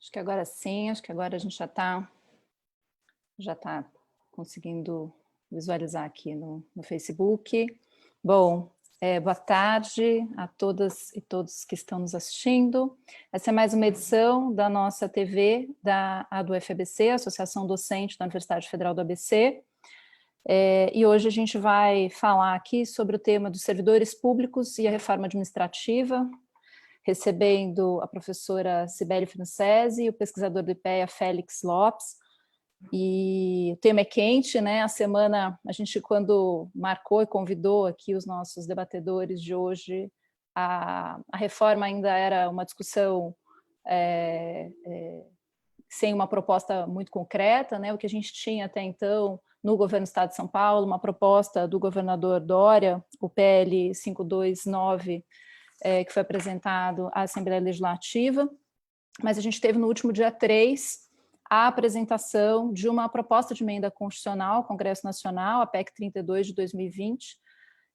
Acho que agora sim, acho que agora a gente já tá conseguindo visualizar aqui no Facebook. Bom, boa tarde a todas e todos que estão nos assistindo. Essa é mais uma edição da nossa TV, da UFABC, Associação Docente da Universidade Federal do ABC. E hoje a gente vai falar aqui sobre o tema dos servidores públicos e a reforma administrativa, recebendo a professora Cibele Francese e o pesquisador do IPEA, Félix Lopes. E o tema é quente, né? A semana, a gente quando marcou e convidou aqui os nossos debatedores de hoje, a reforma ainda era uma discussão sem uma proposta muito concreta, né? O que a gente tinha até então no governo do Estado de São Paulo, uma proposta do governador Dória, o PL 529, que foi apresentado à Assembleia Legislativa, mas a gente teve no último dia 3 a apresentação de uma proposta de emenda constitucional ao Congresso Nacional, a PEC 32 de 2020,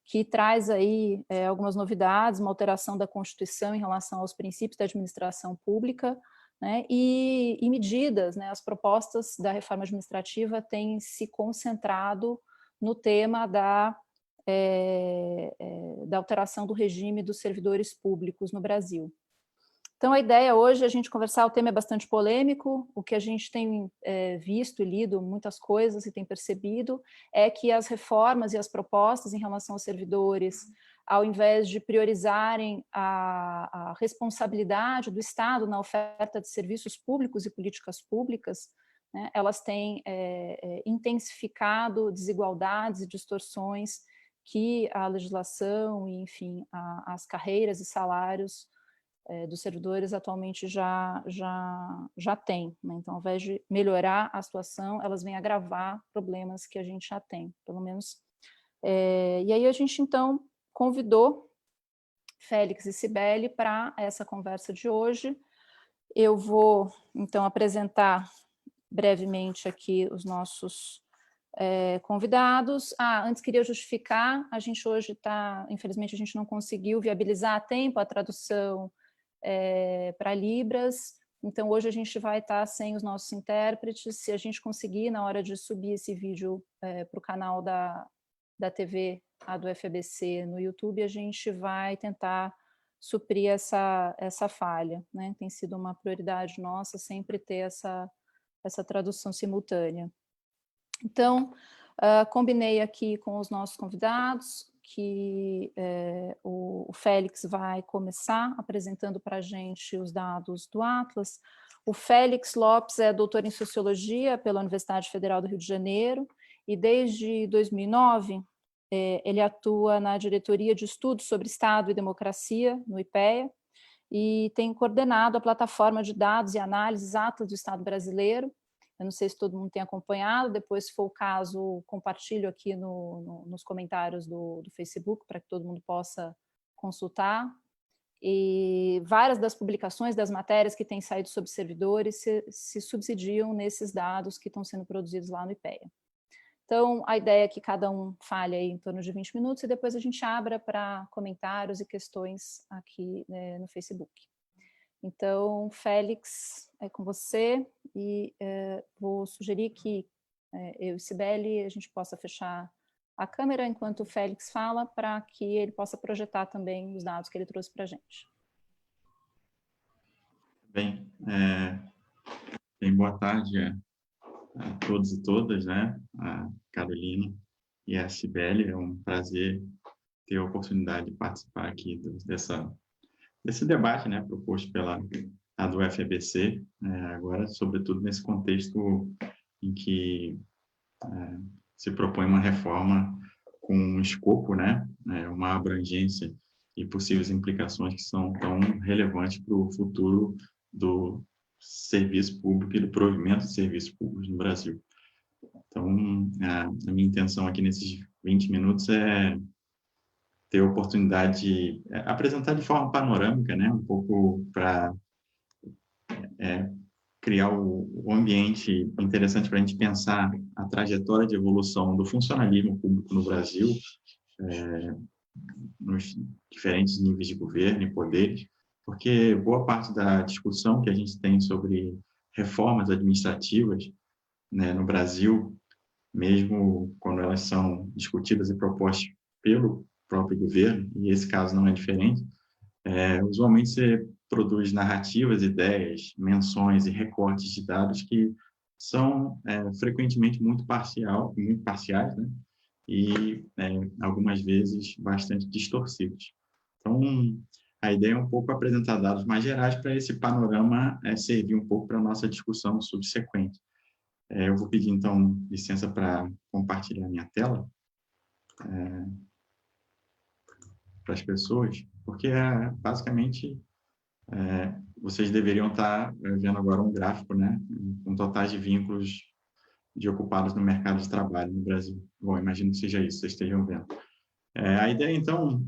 que traz aí algumas novidades, uma alteração da Constituição em relação aos princípios da administração pública, né, e medidas, né, as propostas da reforma administrativa têm se concentrado no tema da alteração do regime dos servidores públicos no Brasil. Então, a ideia hoje é a gente conversar, o tema é bastante polêmico, o que a gente tem visto e lido muitas coisas e tem percebido é que as reformas e as propostas em relação aos servidores, ao invés de priorizarem a responsabilidade do Estado na oferta de serviços públicos e políticas públicas, né, elas têm intensificado desigualdades e distorções que a legislação e, enfim, as carreiras e salários dos servidores atualmente já tem, né? Então, ao invés de melhorar a situação, elas vêm agravar problemas que a gente já tem, pelo menos. E aí a gente, então, convidou Félix e Cibele para essa conversa de hoje. Eu vou, então, apresentar brevemente aqui os nossos convidados. Antes queria justificar, a gente hoje está, infelizmente a gente não conseguiu viabilizar a tempo a tradução para Libras, então hoje a gente vai estar sem os nossos intérpretes. Se a gente conseguir, na hora de subir esse vídeo para o canal da TV, do FABC no YouTube, a gente vai tentar suprir essa falha, né? Tem sido uma prioridade nossa sempre ter essa tradução simultânea. Então, combinei aqui com os nossos convidados que o Félix vai começar apresentando para a gente os dados do Atlas. O Félix Lopes é doutor em Sociologia pela Universidade Federal do Rio de Janeiro e desde 2009 ele atua na Diretoria de Estudos sobre Estado e Democracia, no IPEA, e tem coordenado a plataforma de dados e análises Atlas do Estado Brasileiro. Eu não sei se todo mundo tem acompanhado, depois, se for o caso, compartilho aqui nos comentários do Facebook, para que todo mundo possa consultar. E várias das publicações, das matérias que têm saído sobre servidores se subsidiam nesses dados que estão sendo produzidos lá no IPEA. Então, a ideia é que cada um fale aí em torno de 20 minutos e depois a gente abra para comentários e questões aqui no Facebook. Então, Félix, é com você, e vou sugerir que eu e Cibele, a gente possa fechar a câmera enquanto o Félix fala, para que ele possa projetar também os dados que ele trouxe para a gente. Bem, boa tarde a todos e todas, né? A Carolina e a Cibele, é um prazer ter a oportunidade de participar aqui desse debate, né, proposto pela do UFABC, agora, sobretudo nesse contexto em que se propõe uma reforma com um escopo, né, uma abrangência e possíveis implicações que são tão relevantes para o futuro do serviço público e do provimento de serviços públicos no Brasil. Então, a minha intenção aqui nesses 20 minutos é ter a oportunidade de apresentar de forma panorâmica, né, um pouco para criar o ambiente interessante para a gente pensar a trajetória de evolução do funcionalismo público no Brasil, nos diferentes níveis de governo e poderes, porque boa parte da discussão que a gente tem sobre reformas administrativas, né, no Brasil, mesmo quando elas são discutidas e propostas pelo próprio governo, e esse caso não é diferente, usualmente você produz narrativas, ideias, menções e recortes de dados que são frequentemente muito parciais, né? E algumas vezes bastante distorcidos. Então, a ideia é um pouco apresentar dados mais gerais para esse panorama servir um pouco para a nossa discussão subsequente. Eu vou pedir, então, licença para compartilhar minha tela para as pessoas, porque, basicamente, vocês deveriam estar vendo agora um gráfico, né, com totais de vínculos de ocupados no mercado de trabalho no Brasil. Bom, imagino que seja isso, vocês estejam vendo. A ideia, então,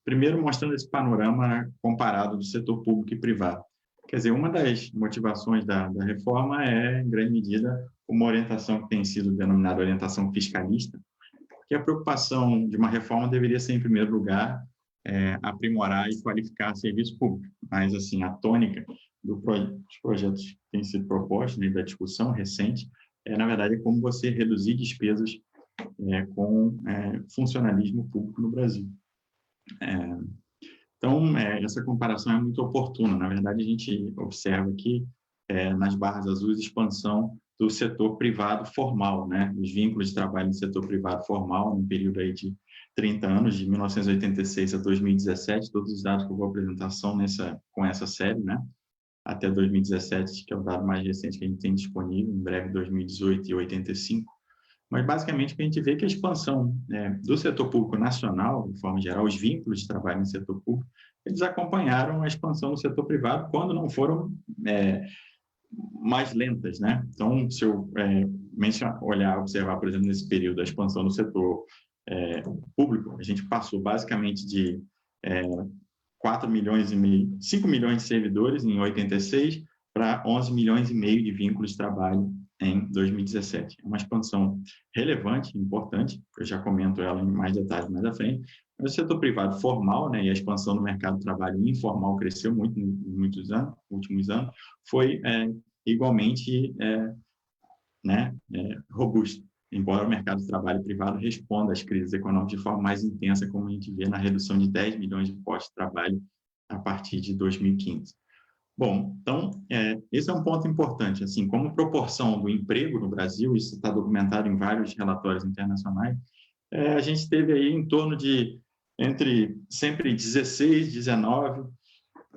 primeiro mostrando esse panorama comparado do setor público e privado. Quer dizer, uma das motivações da reforma é, em grande medida, uma orientação que tem sido denominada orientação fiscalista, porque a preocupação de uma reforma deveria ser, em primeiro lugar, aprimorar e qualificar serviço público. Mas, assim, a tônica dos projetos que têm sido propostos, né, da discussão recente, na verdade, como você reduzir despesas com funcionalismo público no Brasil. Então, essa comparação é muito oportuna. Na verdade, a gente observa aqui, nas barras azuis, expansão do setor privado formal, né? Os vínculos de trabalho no setor privado formal, num período aí de 30 anos, de 1986 a 2017, todos os dados que eu vou apresentar são com essa série, né? Até 2017, que é o dado mais recente que a gente tem disponível, em breve 2018 e 85. Mas, basicamente, o que a gente vê é que a expansão do setor público nacional, de forma geral, os vínculos de trabalho no setor público, eles acompanharam a expansão do setor privado quando não foram mais lentas, né? Então, se eu observar, por exemplo, nesse período, a expansão do setor público, a gente passou, basicamente, de 4 milhões e meio, 5 milhões de servidores em 86 para 11 milhões e meio de vínculos de trabalho em 2017. É uma expansão relevante, importante, eu já comento ela em mais detalhes mais à frente. Mas o setor privado formal, né, e a expansão do mercado de trabalho informal cresceu muito nos últimos anos, foi igualmente robusto, embora o mercado de trabalho privado responda às crises econômicas de forma mais intensa, como a gente vê na redução de 10 milhões de postos de trabalho a partir de 2015. Bom, então, esse é um ponto importante. Assim, como proporção do emprego no Brasil, isso está documentado em vários relatórios internacionais, a gente teve aí em torno de entre sempre 16% e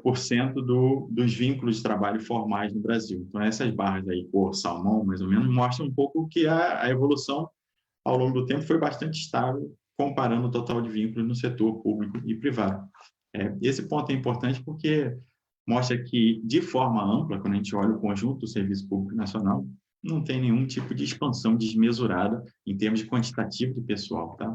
19% dos vínculos de trabalho formais no Brasil. Então, essas barras aí, cor salmão, mais ou menos, mostram um pouco que a evolução ao longo do tempo foi bastante estável, comparando o total de vínculos no setor público e privado. Esse ponto é importante porque mostra que, de forma ampla, quando a gente olha o conjunto do Serviço Público Nacional, não tem nenhum tipo de expansão desmesurada em termos de quantitativo de pessoal, tá?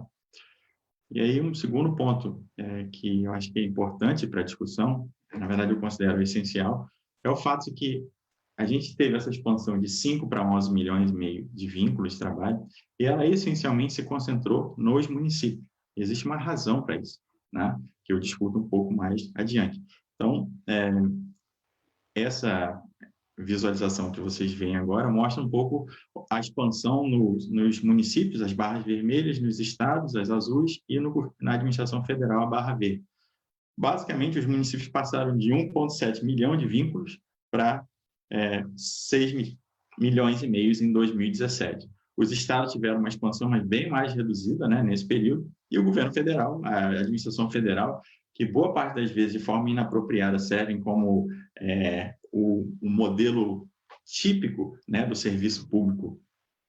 E aí, um segundo ponto que eu acho que é importante para a discussão, na verdade eu considero essencial, é o fato de que a gente teve essa expansão de 5 para 11 milhões e meio de vínculos de trabalho, e ela essencialmente se concentrou nos municípios. Existe uma razão para isso, né? Que eu discuto um pouco mais adiante. Então, essa visualização que vocês veem agora mostra um pouco a expansão nos municípios, as barras vermelhas, nos estados, as azuis, e na administração federal, a barra verde. Basicamente, os municípios passaram de 1,7 milhão de vínculos para 6 milhões e meio em 2017. Os estados tiveram uma expansão, mas bem mais reduzida, né, nesse período, e o governo federal, a administração federal, que boa parte das vezes, de forma inapropriada, servem como o modelo típico, né, do serviço público,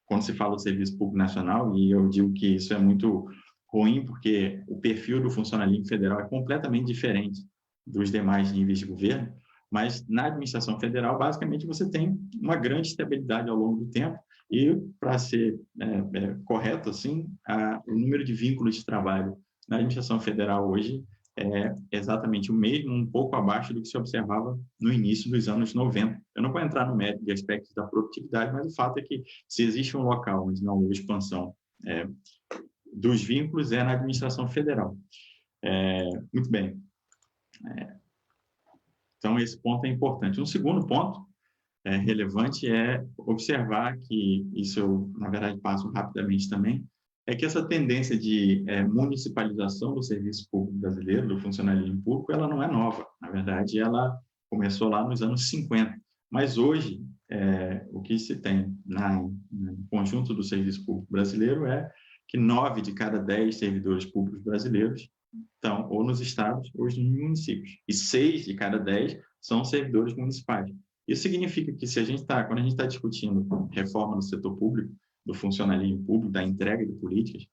quando se fala do serviço público nacional, e eu digo que isso é muito ruim, porque o perfil do funcionalismo federal é completamente diferente dos demais níveis de governo, mas na administração federal, basicamente, você tem uma grande estabilidade ao longo do tempo, e, para ser correto, assim, o número de vínculos de trabalho na administração federal hoje é exatamente o mesmo, um pouco abaixo do que se observava no início dos anos 90. Eu não vou entrar no mérito de aspectos da produtividade, mas o fato é que, se existe um local onde não houve expansão dos vínculos, é na administração federal. Muito bem. Então, esse ponto é importante. Um segundo ponto relevante é observar que, isso eu, na verdade, passo rapidamente também, é que essa tendência de municipalização do serviço público brasileiro, do funcionalismo público, ela não é nova. Na verdade, ela começou lá nos anos 50. Mas hoje, o que se tem no conjunto do serviço público brasileiro é que 9 de cada 10 servidores públicos brasileiros estão ou nos estados ou nos municípios. E 6 de cada 10 são servidores municipais. Isso significa que quando a gente está discutindo reforma do setor público, do funcionalismo público, da entrega de políticas,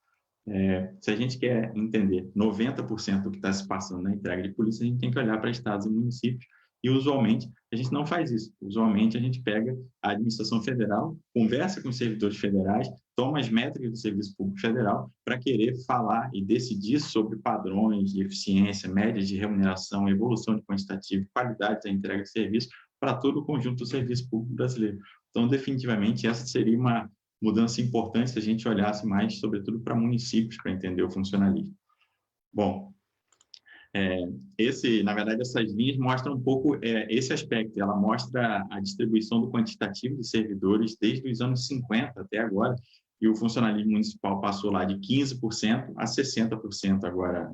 se a gente quer entender 90% do que está se passando na entrega de políticas, a gente tem que olhar para estados e municípios. E, usualmente, a gente não faz isso. Usualmente, a gente pega a administração federal, conversa com os servidores federais, toma as métricas do Serviço Público Federal para querer falar e decidir sobre padrões de eficiência, médias de remuneração, evolução de quantitativo, qualidade da entrega de serviço para todo o conjunto do serviço público brasileiro. Então, definitivamente, essa seria uma mudança importante se a gente olhasse mais, sobretudo, para municípios, para entender o funcionalismo. Bom, na verdade, essas linhas mostram um pouco esse aspecto. Ela mostra a distribuição do quantitativo de servidores desde os anos 50 até agora, e o funcionalismo municipal passou lá de 15% a 60% agora,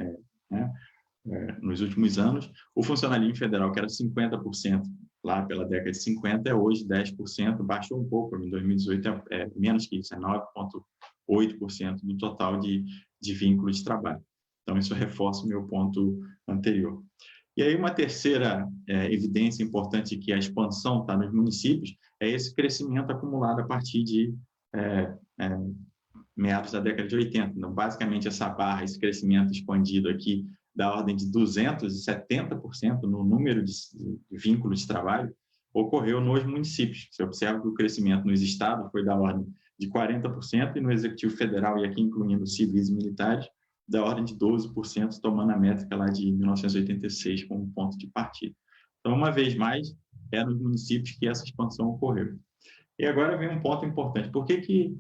nos últimos anos. O funcionalismo federal, que era 50% lá pela década de 50, é hoje 10%, baixou um pouco, em 2018 é menos que isso, é 9,8% do total de vínculos de trabalho. Então, isso reforça o meu ponto anterior. E aí, uma terceira evidência importante que a expansão está nos municípios é esse crescimento acumulado a partir de meados da década de 80. Então, basicamente, essa barra, esse crescimento expandido aqui, da ordem de 270% no número de vínculos de trabalho, ocorreu nos municípios. Você observa que o crescimento nos estados foi da ordem de 40% e no Executivo Federal, e aqui incluindo civis e militares, da ordem de 12%, tomando a métrica lá de 1986 como ponto de partida. Então, uma vez mais, é nos municípios que essa expansão ocorreu. E agora vem um ponto importante. Por que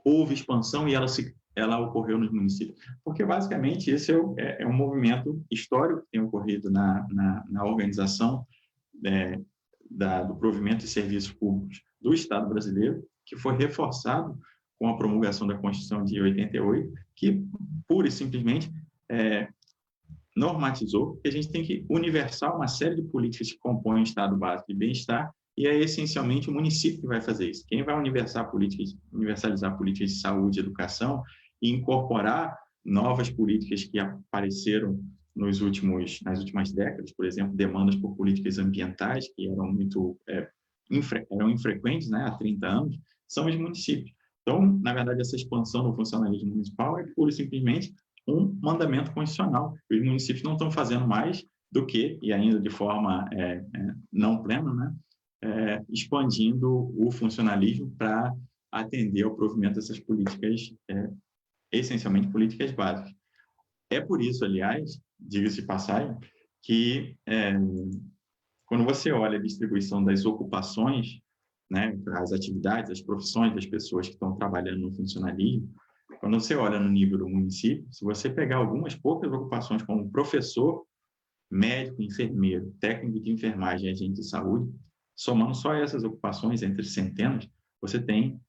houve expansão e ela ocorreu nos municípios? Porque, basicamente, esse é um movimento histórico que tem ocorrido na organização do provimento de serviços públicos do Estado brasileiro, que foi reforçado com a promulgação da Constituição de 88, que, pura e simplesmente, normatizou que a gente tem que universar uma série de políticas que compõem o Estado Básico de Bem-Estar, e é essencialmente o município que vai fazer isso. Quem vai universalizar políticas de saúde e educação e incorporar novas políticas que apareceram nas últimas décadas, por exemplo, demandas por políticas ambientais, que eram eram infrequentes, né, há 30 anos, são os municípios. Então, na verdade, essa expansão do funcionalismo municipal é pura e simplesmente um mandamento constitucional. Os municípios não estão fazendo mais do que, e ainda de forma não plena, né, expandindo o funcionalismo para atender ao provimento dessas políticas, essencialmente políticas básicas. É por isso, aliás, diga-se de passagem, que quando você olha a distribuição das ocupações, né, as atividades, as profissões das pessoas que estão trabalhando no funcionalismo, quando você olha no nível do município, se você pegar algumas poucas ocupações como professor, médico, enfermeiro, técnico de enfermagem e agente de saúde, somando só essas ocupações entre centenas, você tem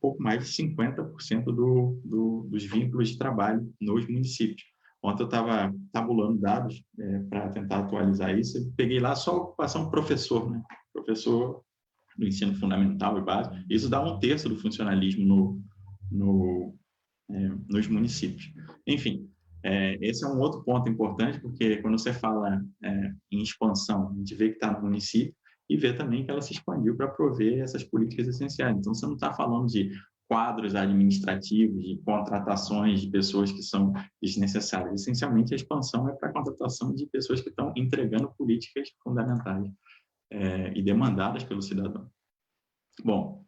pouco mais de 50% dos vínculos de trabalho nos municípios. Ontem eu estava tabulando dados para tentar atualizar isso, eu peguei lá só a ocupação professor, né? Professor do ensino fundamental e básico. Isso dá 1/3 do funcionalismo nos municípios. Enfim, esse é um outro ponto importante, porque quando você fala em expansão, a gente vê que está no município e vê também que ela se expandiu para prover essas políticas essenciais. Então, você não está falando de quadros administrativos, de contratações de pessoas que são desnecessárias. Essencialmente, a expansão é para a contratação de pessoas que estão entregando políticas fundamentais e demandadas pelo cidadão. Bom,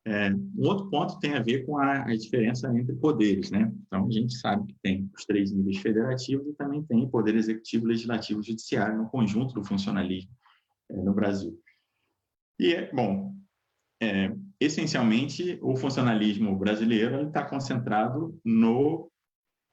um outro ponto tem a ver com a diferença entre poderes, né? Então, a gente sabe que tem os 3 níveis federativos e também tem poder executivo, legislativo e judiciário no conjunto do funcionalismo no Brasil. E, essencialmente, o funcionalismo brasileiro está concentrado no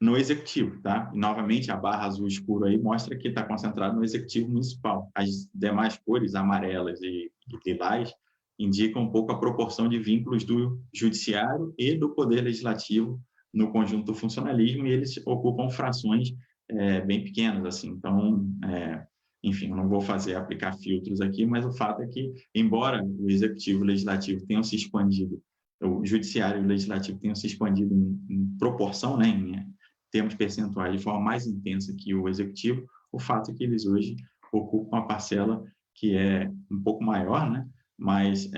no executivo, tá? E, novamente, a barra azul escuro aí mostra que está concentrado no executivo municipal. As demais cores, amarelas e lilás, indicam um pouco a proporção de vínculos do judiciário e do poder legislativo no conjunto do funcionalismo, e eles ocupam frações bem pequenas, assim. Então, enfim, eu não vou aplicar filtros aqui, mas o fato é que, embora o executivo e o legislativo tenham se expandido, o judiciário e o legislativo tenham se expandido em proporção, né, em termos percentuais, de forma mais intensa que o executivo, o fato é que eles hoje ocupam uma parcela que é um pouco maior, né, mas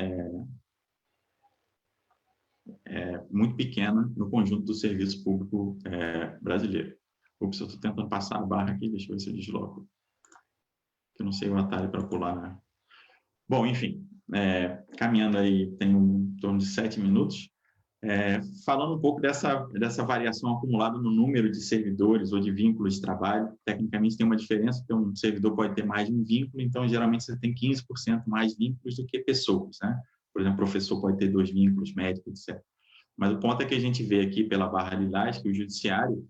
muito pequena no conjunto do serviço público brasileiro. Ups, eu estou tentando passar a barra aqui, deixa eu ver se eu desloco. Eu não sei o atalho para pular, né? Bom, enfim, caminhando aí, tem em torno de 7 minutos, falando um pouco dessa variação acumulada no número de servidores ou de vínculos de trabalho. Tecnicamente tem uma diferença, porque um servidor pode ter mais de um vínculo, então geralmente você tem 15% mais vínculos do que pessoas, né? Por exemplo, professor pode ter 2 vínculos, médico, etc. Mas o ponto é que a gente vê aqui pela barra lilás que o judiciário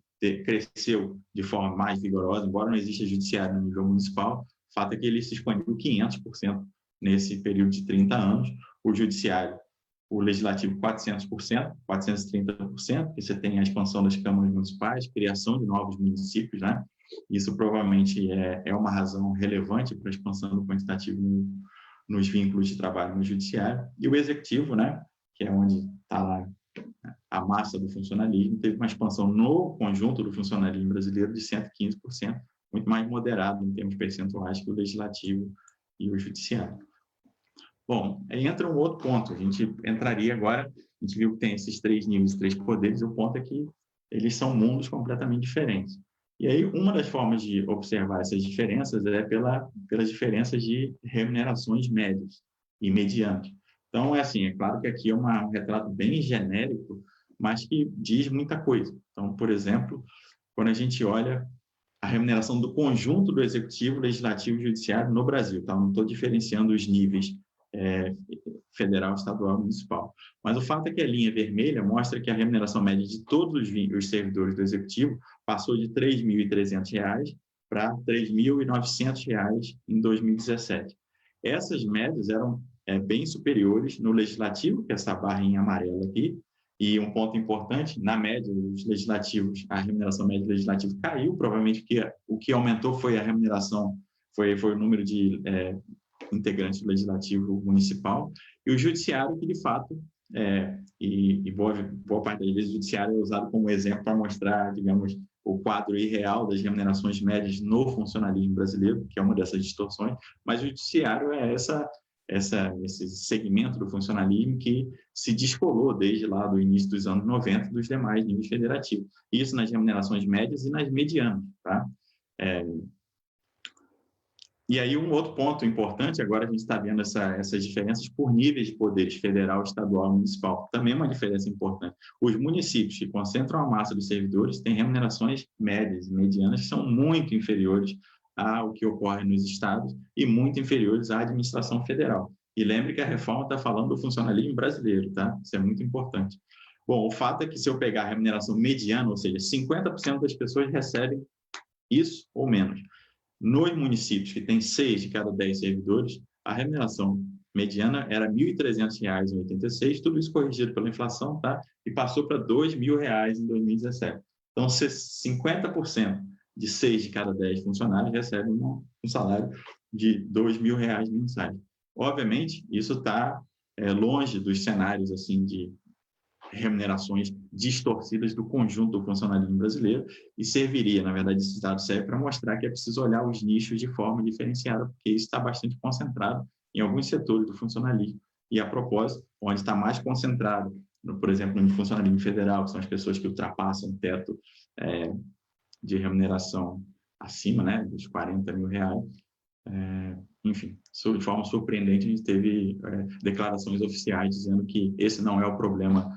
cresceu de forma mais vigorosa, embora não exista judiciário no nível municipal, o fato é que ele se expandiu 500% nesse período de 30 anos, o judiciário, o legislativo 400%, 430%, porque você tem a expansão das câmaras municipais, criação de novos municípios, né? Isso provavelmente é uma razão relevante para a expansão do quantitativo nos vínculos de trabalho no judiciário, e o executivo, né, que é onde está lá a massa do funcionalismo, teve uma expansão no conjunto do funcionalismo brasileiro de 115%, muito mais moderado em termos percentuais que o legislativo e o judiciário. Bom, aí entra um outro ponto, a gente entraria agora, a gente viu que tem esses 3 níveis, 3 poderes, e o ponto é que eles são mundos completamente diferentes. E aí, uma das formas de observar essas diferenças é pelas diferenças de remunerações médias e medianas. Então, é claro que aqui é um retrato bem genérico, mas que diz muita coisa. Então, por exemplo, quando a gente olha a remuneração do conjunto do executivo, legislativo e judiciário no Brasil, tá? Não estou diferenciando os níveis federal, estadual e municipal. Mas o fato é que a linha vermelha mostra que a remuneração média de todos os servidores do executivo passou de R$ 3.300 para R$ 3.900 em 2017. Essas médias eram bem superiores no legislativo, que é essa barrinha amarela aqui, e um ponto importante, na média, os legislativos, a remuneração média do legislativo caiu, provavelmente porque o que aumentou foi a remuneração, foi o número de integrantes do legislativo municipal, e o judiciário, que de fato, boa parte das vezes o judiciário é usado como exemplo para mostrar, digamos, o quadro irreal das remunerações médias no funcionalismo brasileiro, que é uma dessas distorções, mas o judiciário é esse segmento do funcionalismo que se descolou desde lá do início dos anos 90 dos demais níveis federativos. Isso nas remunerações médias e nas medianas, tá? E aí um outro ponto importante, agora a gente está vendo essas diferenças por níveis de poderes federal, estadual e municipal. Também é uma diferença importante. Os municípios que concentram a massa dos servidores têm remunerações médias e medianas que são muito inferiores ao que ocorre nos estados e muito inferiores à administração federal. E lembre que a reforma está falando do funcionalismo brasileiro, tá? Isso é muito importante. Bom, o fato é que se eu pegar a remuneração mediana, ou seja, 50% das pessoas recebem isso ou menos. Nos municípios que têm 6 de cada 10 servidores, a remuneração mediana era R$ 1.300 em 86, tudo isso corrigido pela inflação, tá? E passou para R$ 2.000 em 2017. Então, 50% de 6 de cada 10 funcionários recebem um salário de R$ 2.000 mensais. Obviamente, isso está longe dos cenários assim de remunerações distorcidas do conjunto do funcionalismo brasileiro e serviria, na verdade, esse dado serve para mostrar que é preciso olhar os nichos de forma diferenciada, porque isso está bastante concentrado em alguns setores do funcionalismo. E, a propósito, onde está mais concentrado, por exemplo, no funcionalismo federal, que são as pessoas que ultrapassam o teto de remuneração acima, né, dos R$ 40.000, enfim, de forma surpreendente, a gente teve declarações oficiais dizendo que esse não é o problema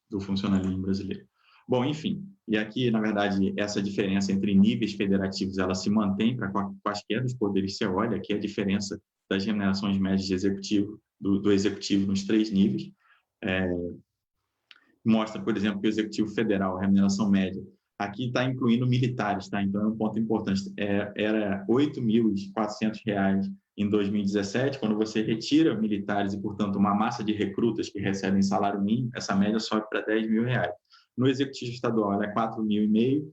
do funcionalismo brasileiro. Bom, enfim, e aqui, na verdade, essa diferença entre níveis federativos, ela se mantém para quaisquer dos poderes que você olha, aqui a diferença das remunerações médias de executivo, do executivo nos 3 níveis. Mostra, por exemplo, que o executivo federal, a remuneração média, aqui está incluindo militares, tá? Então é um ponto importante. Era R$ 8.400 em 2017, quando você retira militares e, portanto, uma massa de recrutas que recebem salário mínimo, essa média sobe para R$ 10.000. No executivo estadual, é 4.500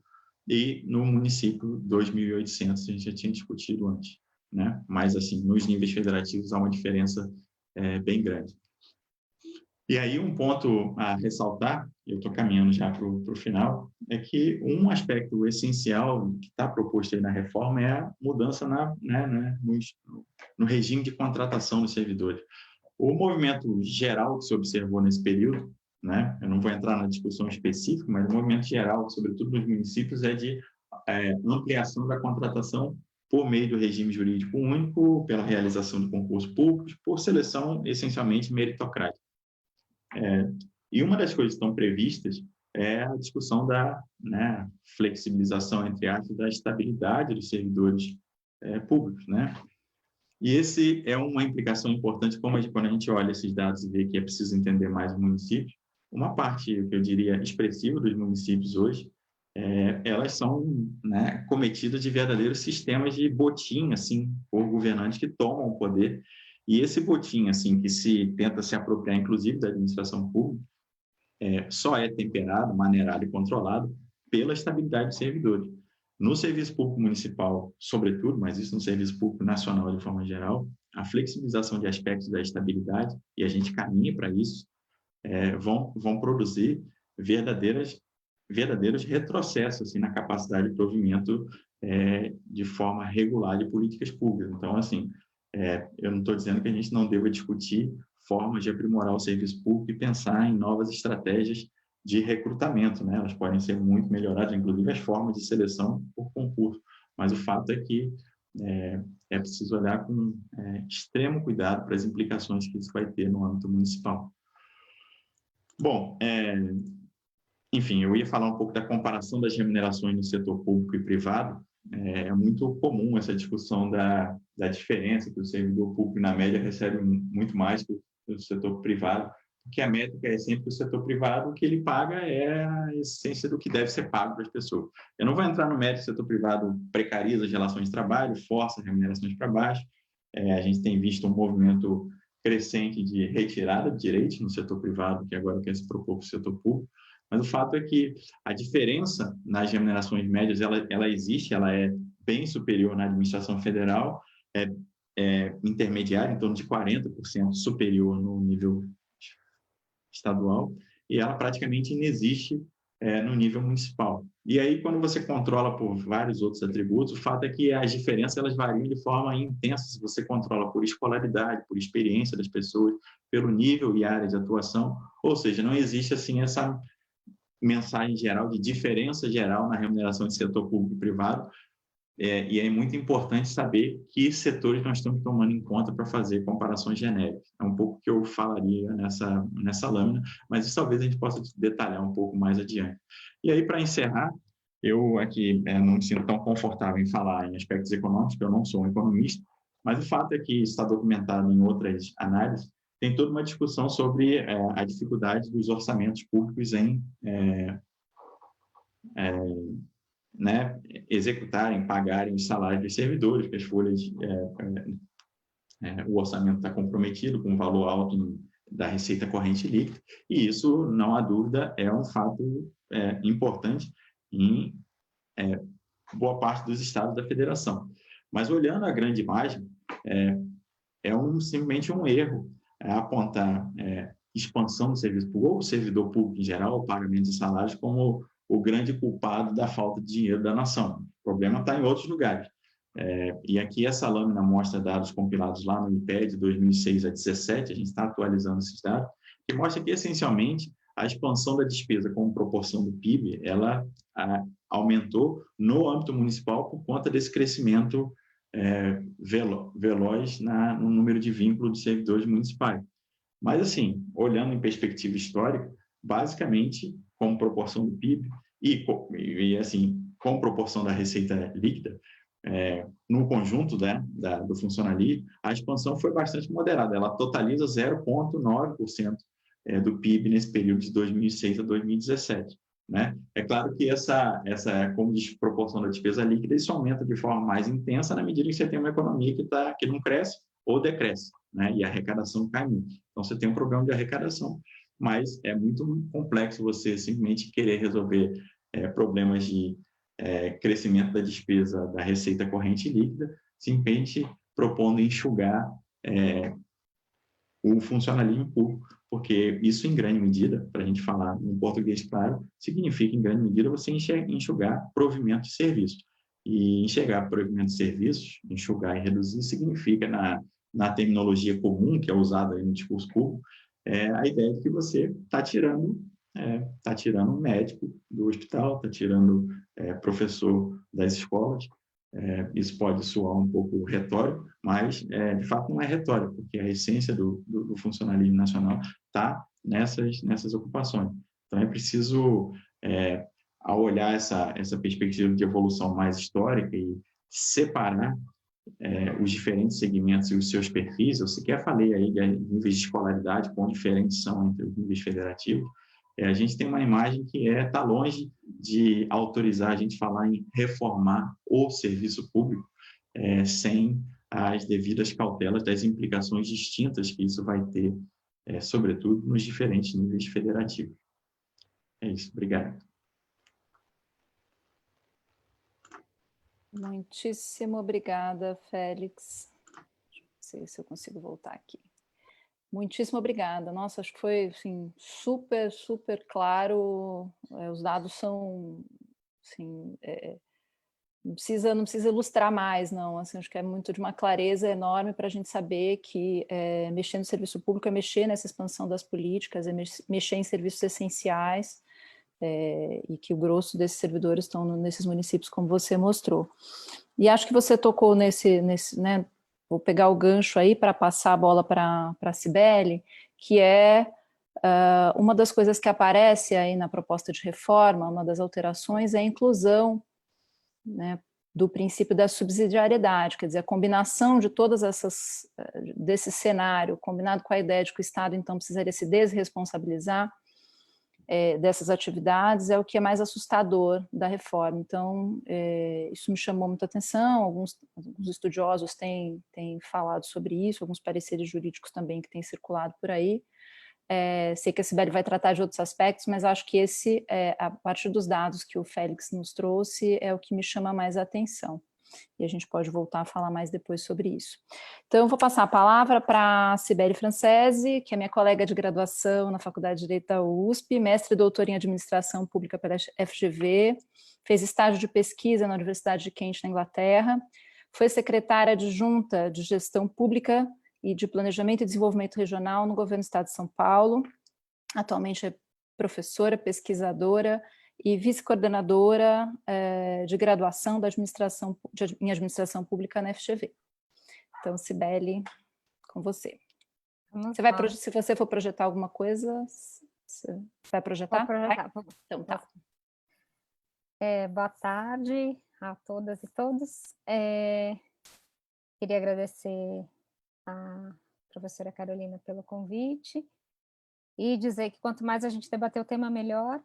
e no município, 2.800, a gente já tinha discutido antes, né? Mas, assim, nos níveis federativos há uma diferença bem grande. E aí, um ponto a ressaltar, eu estou caminhando já para o final, é que um aspecto essencial que está proposto aí na reforma é a mudança no regime de contratação dos servidores. O movimento geral que se observou nesse período, né, eu não vou entrar na discussão específica, mas o movimento geral, sobretudo nos municípios, é de ampliação da contratação por meio do regime jurídico único, pela realização de concursos públicos, por seleção essencialmente meritocrática. E uma das coisas que estão previstas é a discussão da flexibilização, entre aspas, da estabilidade dos servidores públicos, né? E esse é uma implicação importante, quando a gente olha esses dados e vê que é preciso entender mais os municípios. Uma parte, que eu diria, expressiva dos municípios hoje, elas são cometidas de verdadeiros sistemas de botim, assim, por governantes que tomam o poder. E esse botim, assim, que se tenta se apropriar, inclusive, da administração pública, só é temperado, maneirado e controlado pela estabilidade dos servidores. No serviço público municipal, sobretudo, mas isso no serviço público nacional de forma geral, a flexibilização de aspectos da estabilidade, e a gente caminha para isso, vão produzir verdadeiros retrocessos assim, na capacidade de provimento de forma regular de políticas públicas. Então, assim, eu não estou dizendo que a gente não deva discutir formas de aprimorar o serviço público e pensar em novas estratégias de recrutamento, né? Elas podem ser muito melhoradas, inclusive as formas de seleção por concurso, mas o fato é que é preciso olhar com extremo cuidado para as implicações que isso vai ter no âmbito municipal. Bom, enfim, eu ia falar um pouco da comparação das remunerações no setor público e privado. É muito comum essa discussão da diferença, que o servidor público, na média, recebe muito mais que o setor privado, porque a métrica é sempre que o setor privado, o que ele paga é a essência do que deve ser pago para as pessoas. Eu não vou entrar no mérito do setor privado precariza as relações de trabalho, força as remunerações para baixo. A gente tem visto um movimento crescente de retirada de direitos no setor privado, que agora quer se propor para o setor público. Mas o fato é que a diferença nas remunerações médias, ela existe, ela é bem superior na administração federal, intermediária, em torno de 40% superior no nível estadual, e ela praticamente inexiste no nível municipal. E aí, quando você controla por vários outros atributos, o fato é que as diferenças elas variam de forma intensa se você controla por escolaridade, por experiência das pessoas, pelo nível e área de atuação, ou seja, não existe assim essa mensagem geral de diferença geral na remuneração de setor público e privado, e é muito importante saber que setores nós estamos tomando em conta para fazer comparações genéricas. É um pouco que eu falaria nessa lâmina, mas isso talvez a gente possa detalhar um pouco mais adiante. E aí, para encerrar, eu aqui não me sinto tão confortável em falar em aspectos econômicos, porque eu não sou um economista, mas o fato é que está documentado em outras análises, tem toda uma discussão sobre a dificuldade dos orçamentos públicos em executarem, pagarem os salários dos servidores, que as folhas, o orçamento está comprometido com um valor alto da receita corrente líquida, e isso, não há dúvida, é um fato importante em boa parte dos estados da federação. Mas, olhando a grande imagem, simplesmente um erro apontar expansão do serviço público, ou o servidor público em geral, o pagamento de salários, como o grande culpado da falta de dinheiro da nação. O problema está em outros lugares. E aqui essa lâmina mostra dados compilados lá no IPED de 2006 a 2017, a gente está atualizando esses dados, que mostra que, essencialmente, a expansão da despesa como proporção do PIB, ela aumentou no âmbito municipal por conta desse crescimento veloz no número de vínculos de servidores municipais. Mas, assim, olhando em perspectiva histórica, basicamente, como proporção do PIB e assim, com proporção da receita líquida, no conjunto do funcionalismo, a expansão foi bastante moderada. Ela totaliza 0,9% do PIB nesse período de 2006 a 2017. né? É claro que essa como desproporção da despesa líquida, isso aumenta de forma mais intensa na medida em que você tem uma economia que não cresce ou decresce, né? E a arrecadação cai muito. Então, você tem um problema de arrecadação, mas é muito complexo você simplesmente querer resolver problemas de crescimento da despesa da receita corrente líquida, simplesmente propondo enxugar o funcionalismo público, porque isso, em grande medida, para a gente falar em português claro, significa, em grande medida, você enxugar provimento de serviços. E enxergar provimento de serviços, enxugar e reduzir, significa, na terminologia comum, que é usada aí no discurso público, a ideia de que você está tirando um médico do hospital, está tirando professor das escolas. Isso pode soar um pouco retórico, mas de fato não é retórico, porque a essência do funcionalismo nacional está nessas ocupações. Então é preciso, ao olhar essa perspectiva de evolução mais histórica e separar os diferentes segmentos e os seus perfis, eu sequer falei aí de níveis de escolaridade, quão diferentes são entre os níveis federativos, a gente tem uma imagem que está longe de autorizar a gente falar em reformar o serviço público sem as devidas cautelas das implicações distintas que isso vai ter, sobretudo nos diferentes níveis federativos. É isso, obrigado. Muitíssimo obrigada, Félix. Deixa eu ver se eu consigo voltar aqui. Muitíssimo obrigada. Nossa, acho que foi assim, super, super claro. Os dados são, assim, não precisa ilustrar mais, não. Assim, acho que é muito de uma clareza enorme para a gente saber que mexer no serviço público é mexer nessa expansão das políticas, é mexer em serviços essenciais, e que o grosso desses servidores estão nesses municípios, como você mostrou. E acho que você tocou nesse né, vou pegar o gancho aí para passar a bola para a Cibele, que é uma das coisas que aparece aí na proposta de reforma, uma das alterações é a inclusão, né, do princípio da subsidiariedade, quer dizer, a combinação de todas essas, desse cenário, combinado com a ideia de que o Estado, então, precisaria se desresponsabilizar dessas atividades, é o que é mais assustador da reforma. Então, isso me chamou muita atenção, alguns estudiosos têm falado sobre isso, alguns pareceres jurídicos também que têm circulado por aí. Sei que a Cibele vai tratar de outros aspectos, mas acho que esse, a partir dos dados que o Félix nos trouxe, é o que me chama mais a atenção. E a gente pode voltar a falar mais depois sobre isso. Então, eu vou passar a palavra para a Cibele Francese, que é minha colega de graduação na Faculdade de Direito da USP, mestre e doutora em Administração Pública pela FGV, fez estágio de pesquisa na Universidade de Kent, na Inglaterra, foi secretária adjunta de Gestão Pública e de Planejamento e Desenvolvimento Regional no Governo do Estado de São Paulo, atualmente é professora, pesquisadora e vice-coordenadora de graduação em administração pública na FGV. Então, Cibele, com você. Se você for projetar alguma coisa, você vai projetar? Vou projetar. Vai? Então, tá. Boa tarde a todas e todos. Queria agradecer à professora Carolina pelo convite e dizer que quanto mais a gente debater o tema, melhor,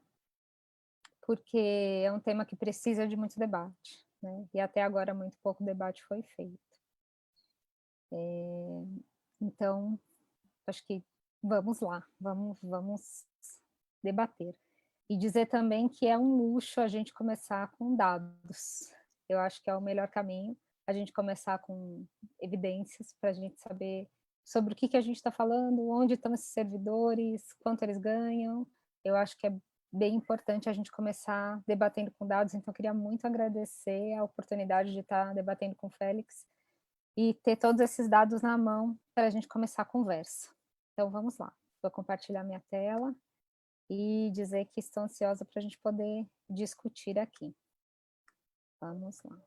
porque é um tema que precisa de muito debate, né? E até agora muito pouco debate foi feito. Então, acho que vamos lá, vamos debater. E dizer também que é um luxo a gente começar com dados. Eu acho que é o melhor caminho, a gente começar com evidências para a gente saber sobre o que a gente está falando, onde estão esses servidores, quanto eles ganham. Eu acho que é bem importante a gente começar debatendo com dados, então eu queria muito agradecer a oportunidade de estar debatendo com o Félix e ter todos esses dados na mão para a gente começar a conversa. Então vamos lá, vou compartilhar minha tela e dizer que estou ansiosa para a gente poder discutir aqui. Vamos lá.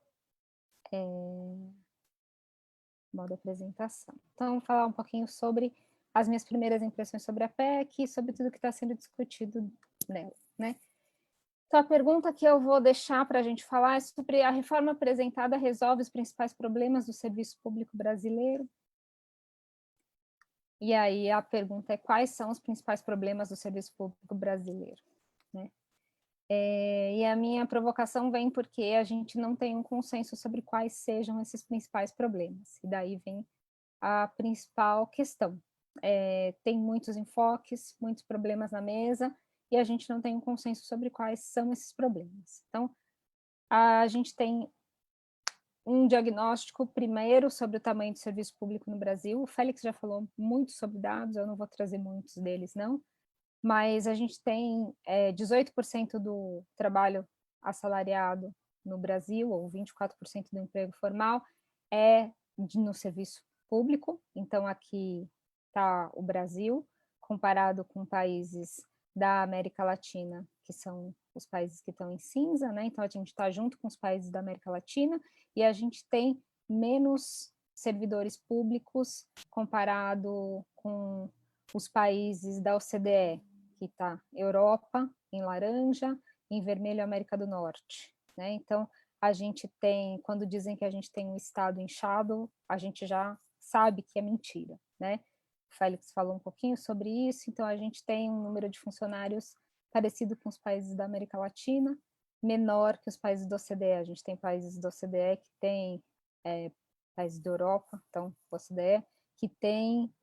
Modo apresentação. Então, vou falar um pouquinho sobre as minhas primeiras impressões sobre a PEC e sobre tudo que está sendo discutido nela, né? Então, a pergunta que eu vou deixar para a gente falar é sobre a reforma apresentada resolve os principais problemas do serviço público brasileiro? E aí a pergunta é quais são os principais problemas do serviço público brasileiro, né? E a minha provocação vem porque a gente não tem um consenso sobre quais sejam esses principais problemas. E daí vem a principal questão. Tem muitos enfoques, muitos problemas na mesa, e a gente não tem um consenso sobre quais são esses problemas. Então, a gente tem um diagnóstico primeiro sobre o tamanho do serviço público no Brasil. O Félix já falou muito sobre dados, eu não vou trazer muitos deles, não, mas a gente tem 18% do trabalho assalariado no Brasil, ou 24% do emprego formal, no serviço público. Então, aqui está o Brasil, comparado com países da América Latina, que são os países que estão em cinza, né? Então, a gente está junto com os países da América Latina, e a gente tem menos servidores públicos comparado com os países da OCDE, que está Europa em laranja, em vermelho América do Norte, né? Então, a gente tem, quando dizem que a gente tem um estado inchado, a gente já sabe que é mentira, né? O Félix falou um pouquinho sobre isso, então a gente tem um número de funcionários parecido com os países da América Latina, menor que os países da OCDE. A gente tem países da OCDE que tem, países da Europa, então, OCDE, que tem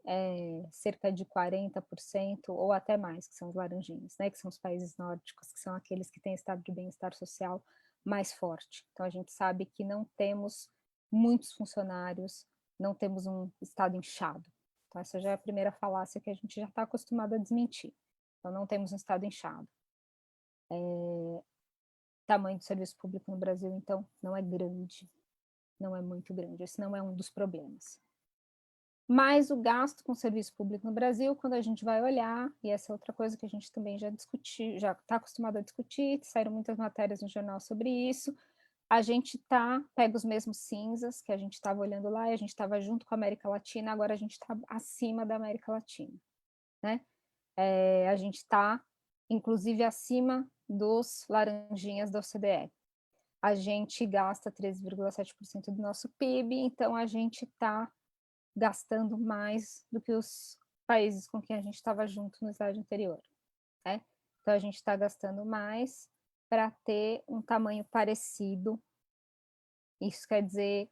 cerca de 40% ou até mais, que são os laranjinhas, né, que são os países nórdicos, que são aqueles que têm estado de bem-estar social mais forte. Então, a gente sabe que não temos muitos funcionários, não temos um estado inchado. Então, essa já é a primeira falácia que a gente já está acostumado a desmentir. Então, não temos um estado inchado. Tamanho do serviço público no Brasil, então, não é grande, não é muito grande. Esse não é um dos problemas. Mas o gasto com serviço público no Brasil, quando a gente vai olhar, e essa é outra coisa que a gente também já discutiu, já está acostumado a discutir, saíram muitas matérias no jornal sobre isso, a gente pega os mesmos cinzas que a gente estava olhando lá, e a gente estava junto com a América Latina, agora a gente está acima da América Latina, né? A gente está, inclusive, acima dos laranjinhas da OCDE. A gente gasta 13,7% do nosso PIB, então a gente está gastando mais do que os países com quem a gente estava junto no slide anterior, né? Então, a gente está gastando mais para ter um tamanho parecido. Isso quer dizer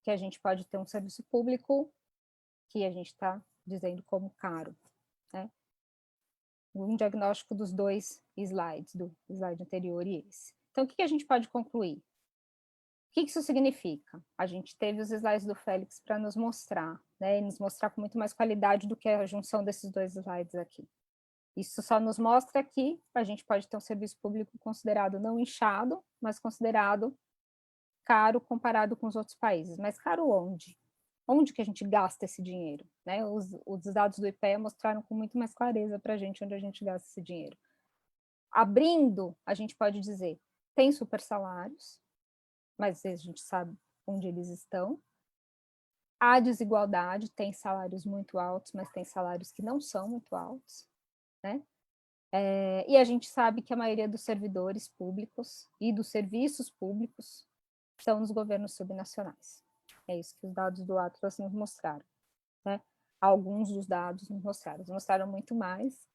que a gente pode ter um serviço público que a gente está dizendo como caro, né? Um diagnóstico dos dois slides, do slide anterior e esse. Então, o que a gente pode concluir? O que isso significa? A gente teve os slides do Félix para nos mostrar, né, e nos mostrar com muito mais qualidade do que a junção desses dois slides aqui. Isso só nos mostra que a gente pode ter um serviço público considerado não inchado, mas considerado caro comparado com os outros países. Mas caro onde? Onde que a gente gasta esse dinheiro? Né? Os dados do IPEA mostraram com muito mais clareza para a gente onde a gente gasta esse dinheiro. Abrindo, a gente pode dizer, tem super salários, mas a gente sabe onde eles estão. Há desigualdade, tem salários muito altos, mas tem salários que não são muito altos, né? E a gente sabe que a maioria dos servidores públicos e dos serviços públicos estão nos governos subnacionais. É isso que os dados do Atlas nos mostraram, né? Alguns dos dados nos mostraram muito mais,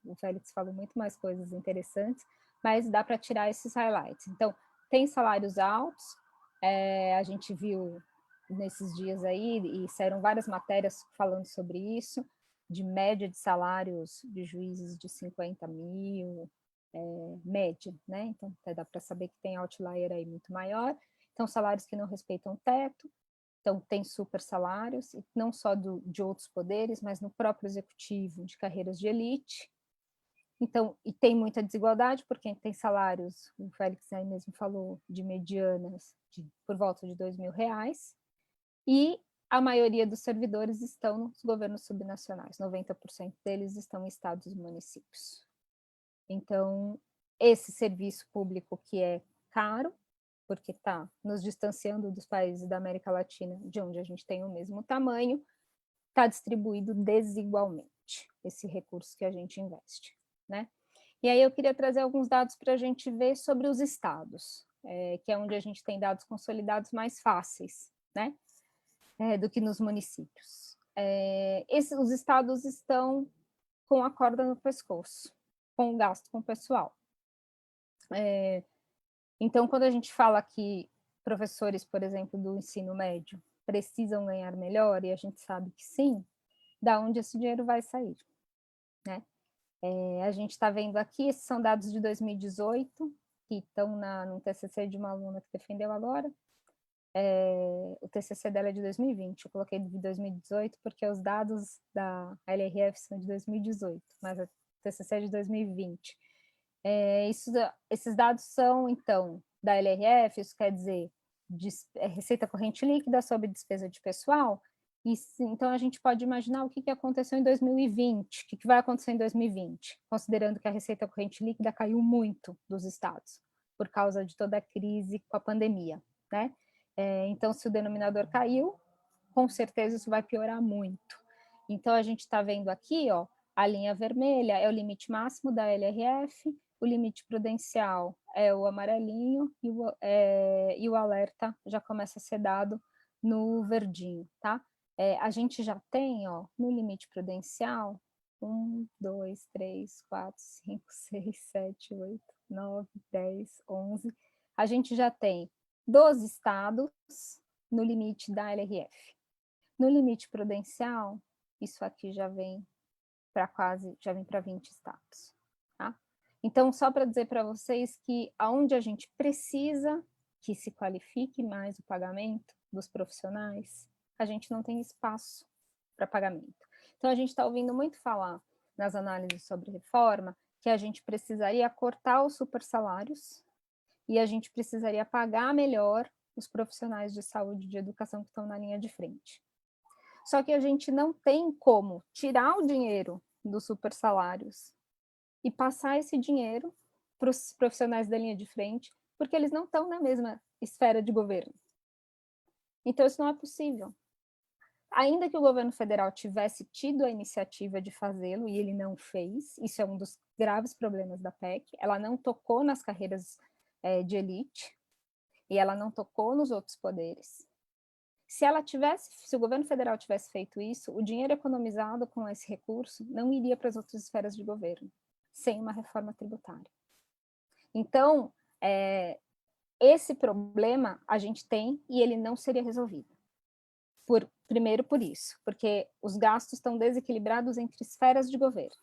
o Félix falou muito mais coisas interessantes, mas dá para tirar esses highlights. Então, tem salários altos, a gente viu nesses dias aí, e saíram várias matérias falando sobre isso, de média de salários de juízes de 50 mil, média, né? Então, até dá para saber que tem outlier aí muito maior. Então, salários que não respeitam o teto. Então, tem super salários, não só de outros poderes, mas no próprio executivo, de carreiras de elite. Então, e tem muita desigualdade, porque tem salários, o Félix aí mesmo falou, de medianas por volta de R$ 2.000, e a maioria dos servidores estão nos governos subnacionais, 90% deles estão em estados e municípios. Então, esse serviço público que é caro, porque está nos distanciando dos países da América Latina, de onde a gente tem o mesmo tamanho, está distribuído desigualmente, esse recurso que a gente investe, né? E aí eu queria trazer alguns dados para a gente ver sobre os estados, que é onde a gente tem dados consolidados mais fáceis, né? Do que nos municípios. Os estados estão com a corda no pescoço, com o gasto com o pessoal. Então, quando a gente fala que professores, por exemplo, do ensino médio precisam ganhar melhor, e a gente sabe que sim, da onde esse dinheiro vai sair, né? A gente está vendo aqui, esses são dados de 2018, que estão no TCC de uma aluna que defendeu agora. O TCC dela é de 2020, eu coloquei de 2018 porque os dados da LRF são de 2018, mas o TCC é de 2020. Esses dados são, então, da LRF, isso quer dizer receita corrente líquida sobre despesa de pessoal, e então a gente pode imaginar o que aconteceu em 2020, o que vai acontecer em 2020, considerando que a receita corrente líquida caiu muito dos estados, por causa de toda a crise com a pandemia, né? Então, se o denominador caiu, com certeza isso vai piorar muito. Então, a gente está vendo aqui, ó, a linha vermelha é o limite máximo da LRF, o limite prudencial é o amarelinho e o alerta já começa a ser dado no verdinho, tá? A gente já tem, ó, no limite prudencial, 1, 2, 3, 4, 5, 6, 7, 8, 9, 10, 11. A gente já tem 12 estados no limite da LRF. No limite prudencial, isso aqui já vem para 20 estados, tá? Então, só para dizer para vocês que aonde a gente precisa que se qualifique mais o pagamento dos profissionais, a gente não tem espaço para pagamento. Então, a gente está ouvindo muito falar nas análises sobre reforma que a gente precisaria cortar os supersalários e a gente precisaria pagar melhor os profissionais de saúde e de educação que estão na linha de frente. Só que a gente não tem como tirar o dinheiro dos supersalários e passar esse dinheiro para os profissionais da linha de frente, porque eles não estão na mesma esfera de governo. Então, isso não é possível. Ainda que o governo federal tivesse tido a iniciativa de fazê-lo, e ele não fez, isso é um dos graves problemas da PEC, ela não tocou nas carreiras de elite, e ela não tocou nos outros poderes. Se o governo federal tivesse feito isso, o dinheiro economizado com esse recurso não iria para as outras esferas de governo, sem uma reforma tributária. Então, esse problema a gente tem e ele não seria resolvido. Primeiro por isso, porque os gastos estão desequilibrados entre esferas de governo.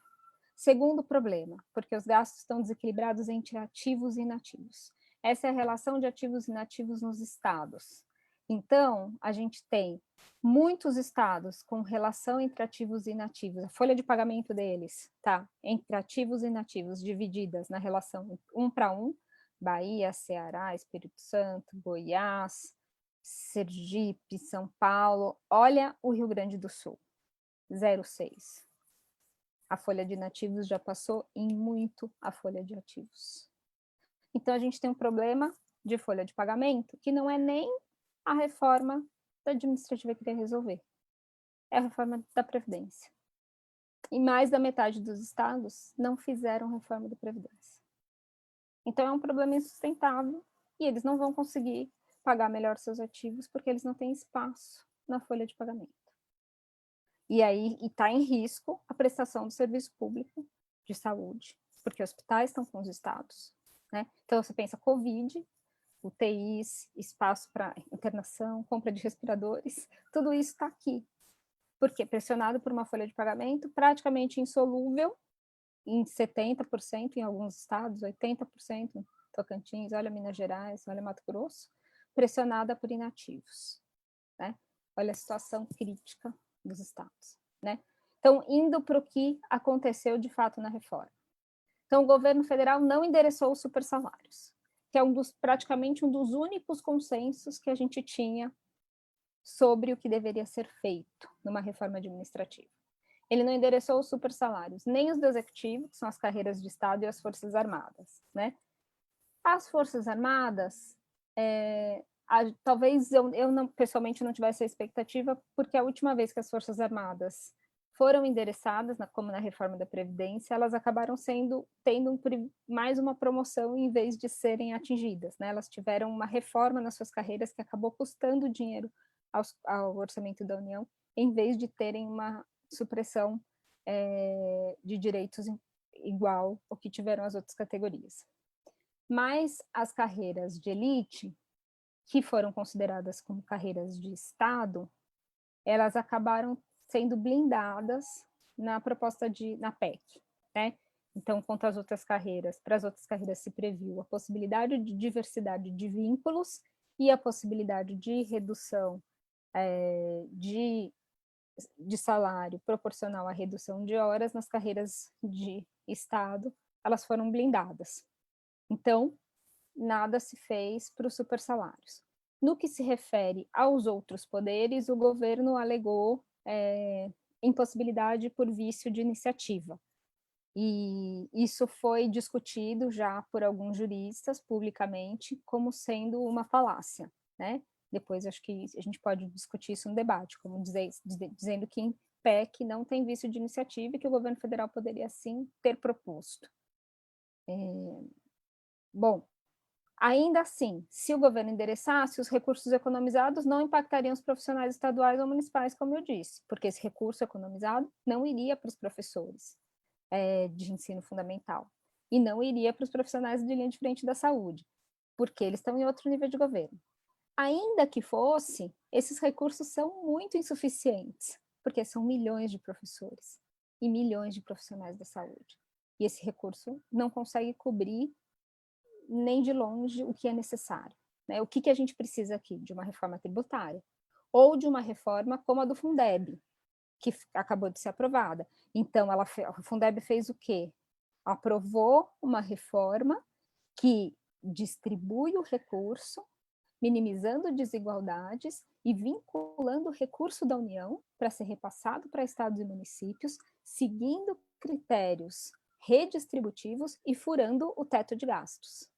Segundo problema, porque os gastos estão desequilibrados entre ativos e inativos. Essa é a relação de ativos e inativos nos estados. Então, a gente tem muitos estados com relação entre ativos e inativos, a folha de pagamento deles, tá? Entre ativos e inativos divididas na relação 1 para 1, Bahia, Ceará, Espírito Santo, Goiás, Sergipe, São Paulo. Olha o Rio Grande do Sul, 0,6. A folha de inativos já passou em muito a folha de ativos. Então, a gente tem um problema de folha de pagamento que não é nem a reforma da administrativa queria resolver. É a reforma da Previdência. E mais da metade dos estados não fizeram reforma da Previdência. Então, é um problema insustentável e eles não vão conseguir pagar melhor seus ativos porque eles não têm espaço na folha de pagamento. E aí está em risco a prestação do serviço público de saúde, porque hospitais estão com os estados, né? Então, você pensa Covid, UTIs, espaço para internação, compra de respiradores, tudo isso está aqui. Porque pressionado por uma folha de pagamento praticamente insolúvel, em 70% em alguns estados, 80% em Tocantins, olha Minas Gerais, olha Mato Grosso, pressionada por inativos, né? Olha a situação crítica dos estados, né? Então, indo para o que aconteceu de fato na reforma. Então, o governo federal não endereçou os supersalários, que é praticamente um dos únicos consensos que a gente tinha sobre o que deveria ser feito numa reforma administrativa. Ele não endereçou os supersalários, nem os do executivo, que são as carreiras de Estado, e as Forças Armadas, né? As Forças Armadas, talvez eu não, pessoalmente não tivesse a expectativa, porque a última vez que as Forças Armadas foram endereçadas, como na reforma da Previdência, elas acabaram tendo mais uma promoção em vez de serem atingidas, né? Elas tiveram uma reforma nas suas carreiras que acabou custando dinheiro ao orçamento da União, em vez de terem uma supressão de direitos igual ao que tiveram as outras categorias. mas as carreiras de elite, que foram consideradas como carreiras de Estado, elas acabaram sendo blindadas na proposta na PEC, né? Então, quanto às outras carreiras, para as outras carreiras se previu a possibilidade de diversidade de vínculos e a possibilidade de redução de salário proporcional à redução de horas. Nas carreiras de Estado, elas foram blindadas. Então, nada se fez para os supersalários. No que se refere aos outros poderes, o governo alegou impossibilidade por vício de iniciativa. E isso foi discutido já por alguns juristas publicamente como sendo uma falácia, né? Depois acho que a gente pode discutir isso no debate, como dizendo que em PEC não tem vício de iniciativa e que o governo federal poderia sim ter proposto. Bom, ainda assim, se o governo endereçasse, os recursos economizados não impactariam os profissionais estaduais ou municipais, como eu disse, porque esse recurso economizado não iria para os professores de ensino fundamental e não iria para os profissionais de linha de frente da saúde, porque eles estão em outro nível de governo. Ainda que fosse, esses recursos são muito insuficientes, porque são milhões de professores e milhões de profissionais da saúde. E esse recurso não consegue cobrir nem de longe o que é necessário, né? O que a gente precisa aqui? De uma reforma tributária ou de uma reforma como a do Fundeb, que acabou de ser aprovada. Então, a Fundeb fez o quê? Aprovou uma reforma que distribui o recurso, minimizando desigualdades e vinculando o recurso da União para ser repassado para estados e municípios, seguindo critérios redistributivos e furando o teto de gastos.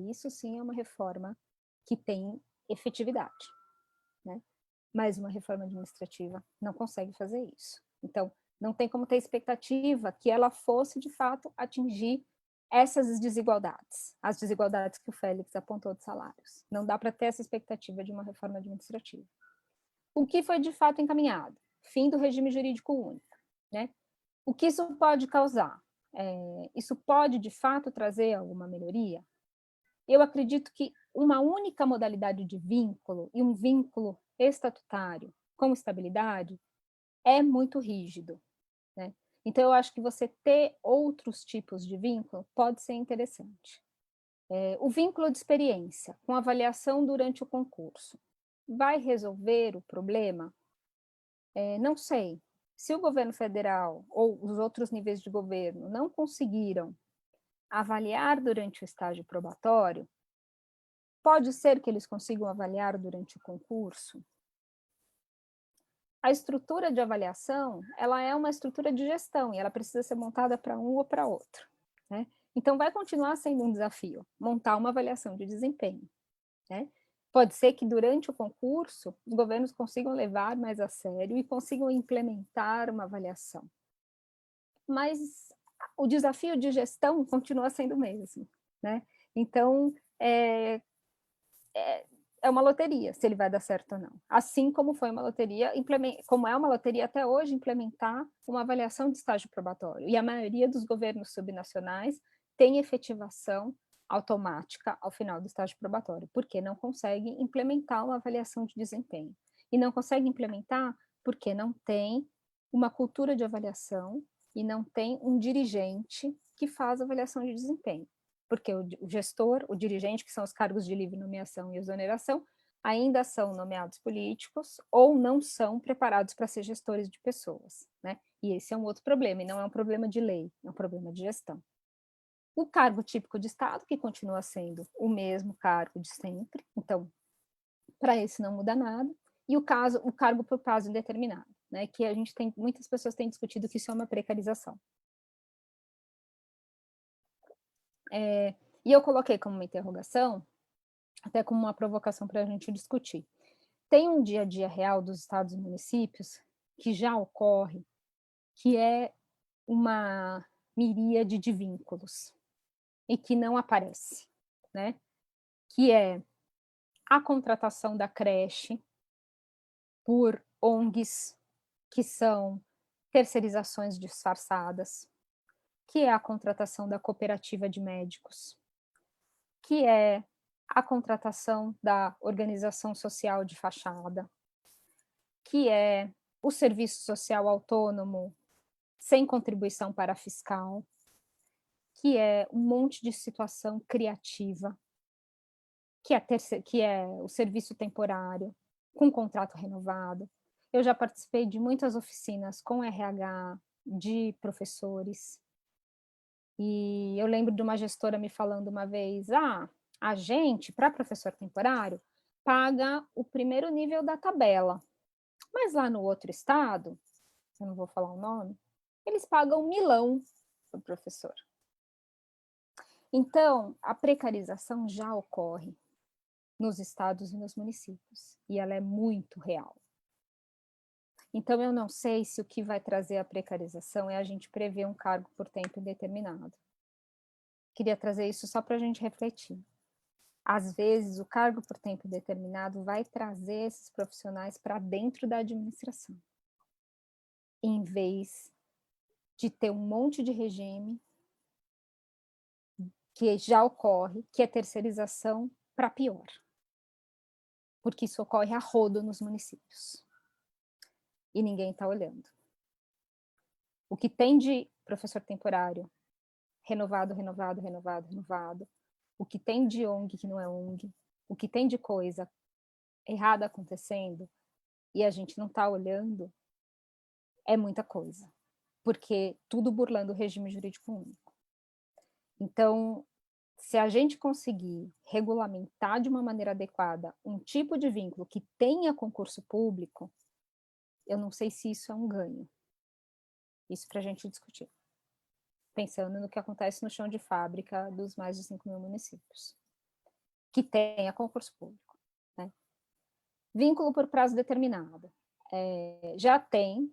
Isso sim é uma reforma que tem efetividade, né? Mas uma reforma administrativa não consegue fazer isso. Então, não tem como ter expectativa que ela fosse, de fato, atingir essas desigualdades, as desigualdades que o Félix apontou de salários. Não dá para ter essa expectativa de uma reforma administrativa. O que foi, de fato, encaminhado? Fim do regime jurídico único, né? O que isso pode causar? Isso pode, de fato, trazer alguma melhoria? Eu acredito que uma única modalidade de vínculo, e um vínculo estatutário com estabilidade, é muito rígido, né? Então, eu acho que você ter outros tipos de vínculo pode ser interessante. O vínculo de experiência, com avaliação durante o concurso, vai resolver o problema? Não sei. Se o governo federal ou os outros níveis de governo não conseguiram avaliar durante o estágio probatório, pode ser que eles consigam avaliar durante o concurso. A estrutura de avaliação, ela é uma estrutura de gestão e ela precisa ser montada para um ou para outro, né? Então, vai continuar sendo um desafio montar uma avaliação de desempenho, né? Pode ser que durante o concurso os governos consigam levar mais a sério e consigam implementar uma avaliação. Mas o desafio de gestão continua sendo o mesmo, né? Então, é uma loteria se ele vai dar certo ou não. Assim como foi uma loteria, como é uma loteria até hoje, implementar uma avaliação de estágio probatório. E a maioria dos governos subnacionais tem efetivação automática ao final do estágio probatório, porque não consegue implementar uma avaliação de desempenho. E não consegue implementar porque não tem uma cultura de avaliação e não tem um dirigente que faz avaliação de desempenho. Porque o gestor, o dirigente, que são os cargos de livre nomeação e exoneração, ainda são nomeados políticos ou não são preparados para ser gestores de pessoas, né? E esse é um outro problema, e não é um problema de lei, é um problema de gestão. O cargo típico de Estado, que continua sendo o mesmo cargo de sempre, então, para esse não muda nada, e o cargo por prazo indeterminado, né? Que muitas pessoas têm discutido que isso é uma precarização. E eu coloquei como uma interrogação, até como uma provocação para a gente discutir. Tem um dia a dia real dos estados e municípios que já ocorre, que é uma miríade de vínculos e que não aparece, né? Que é a contratação da creche por ONGs, que são terceirizações disfarçadas, que é a contratação da cooperativa de médicos, que é a contratação da organização social de fachada, que é o serviço social autônomo sem contribuição para fiscal, que é um monte de situação criativa, que é o serviço temporário, com contrato renovado. Eu já participei de muitas oficinas com RH de professores, e eu lembro de uma gestora me falando uma vez, a gente, para professor temporário, paga o primeiro nível da tabela, mas lá no outro estado, eu não vou falar o nome, eles pagam 1.000.000 para o professor. Então, a precarização já ocorre nos estados e nos municípios, e ela é muito real. Então, eu não sei se o que vai trazer a precarização é a gente prever um cargo por tempo indeterminado. Queria trazer isso só para a gente refletir. Às vezes, o cargo por tempo indeterminado vai trazer esses profissionais para dentro da administração, em vez de ter um monte de regime que já ocorre, que é terceirização para pior. Porque isso ocorre a rodo nos municípios. E ninguém está olhando. O que tem de professor temporário, renovado, o que tem de ONG que não é ONG, o que tem de coisa errada acontecendo, e a gente não está olhando, é muita coisa. Porque tudo burlando o regime jurídico único. Então, se a gente conseguir regulamentar de uma maneira adequada um tipo de vínculo que tenha concurso público, eu não sei se isso é um ganho. Isso para a gente discutir. Pensando no que acontece no chão de fábrica dos mais de 5.000 municípios. Que tenha concurso público. Né? Vínculo por prazo determinado. Já tem,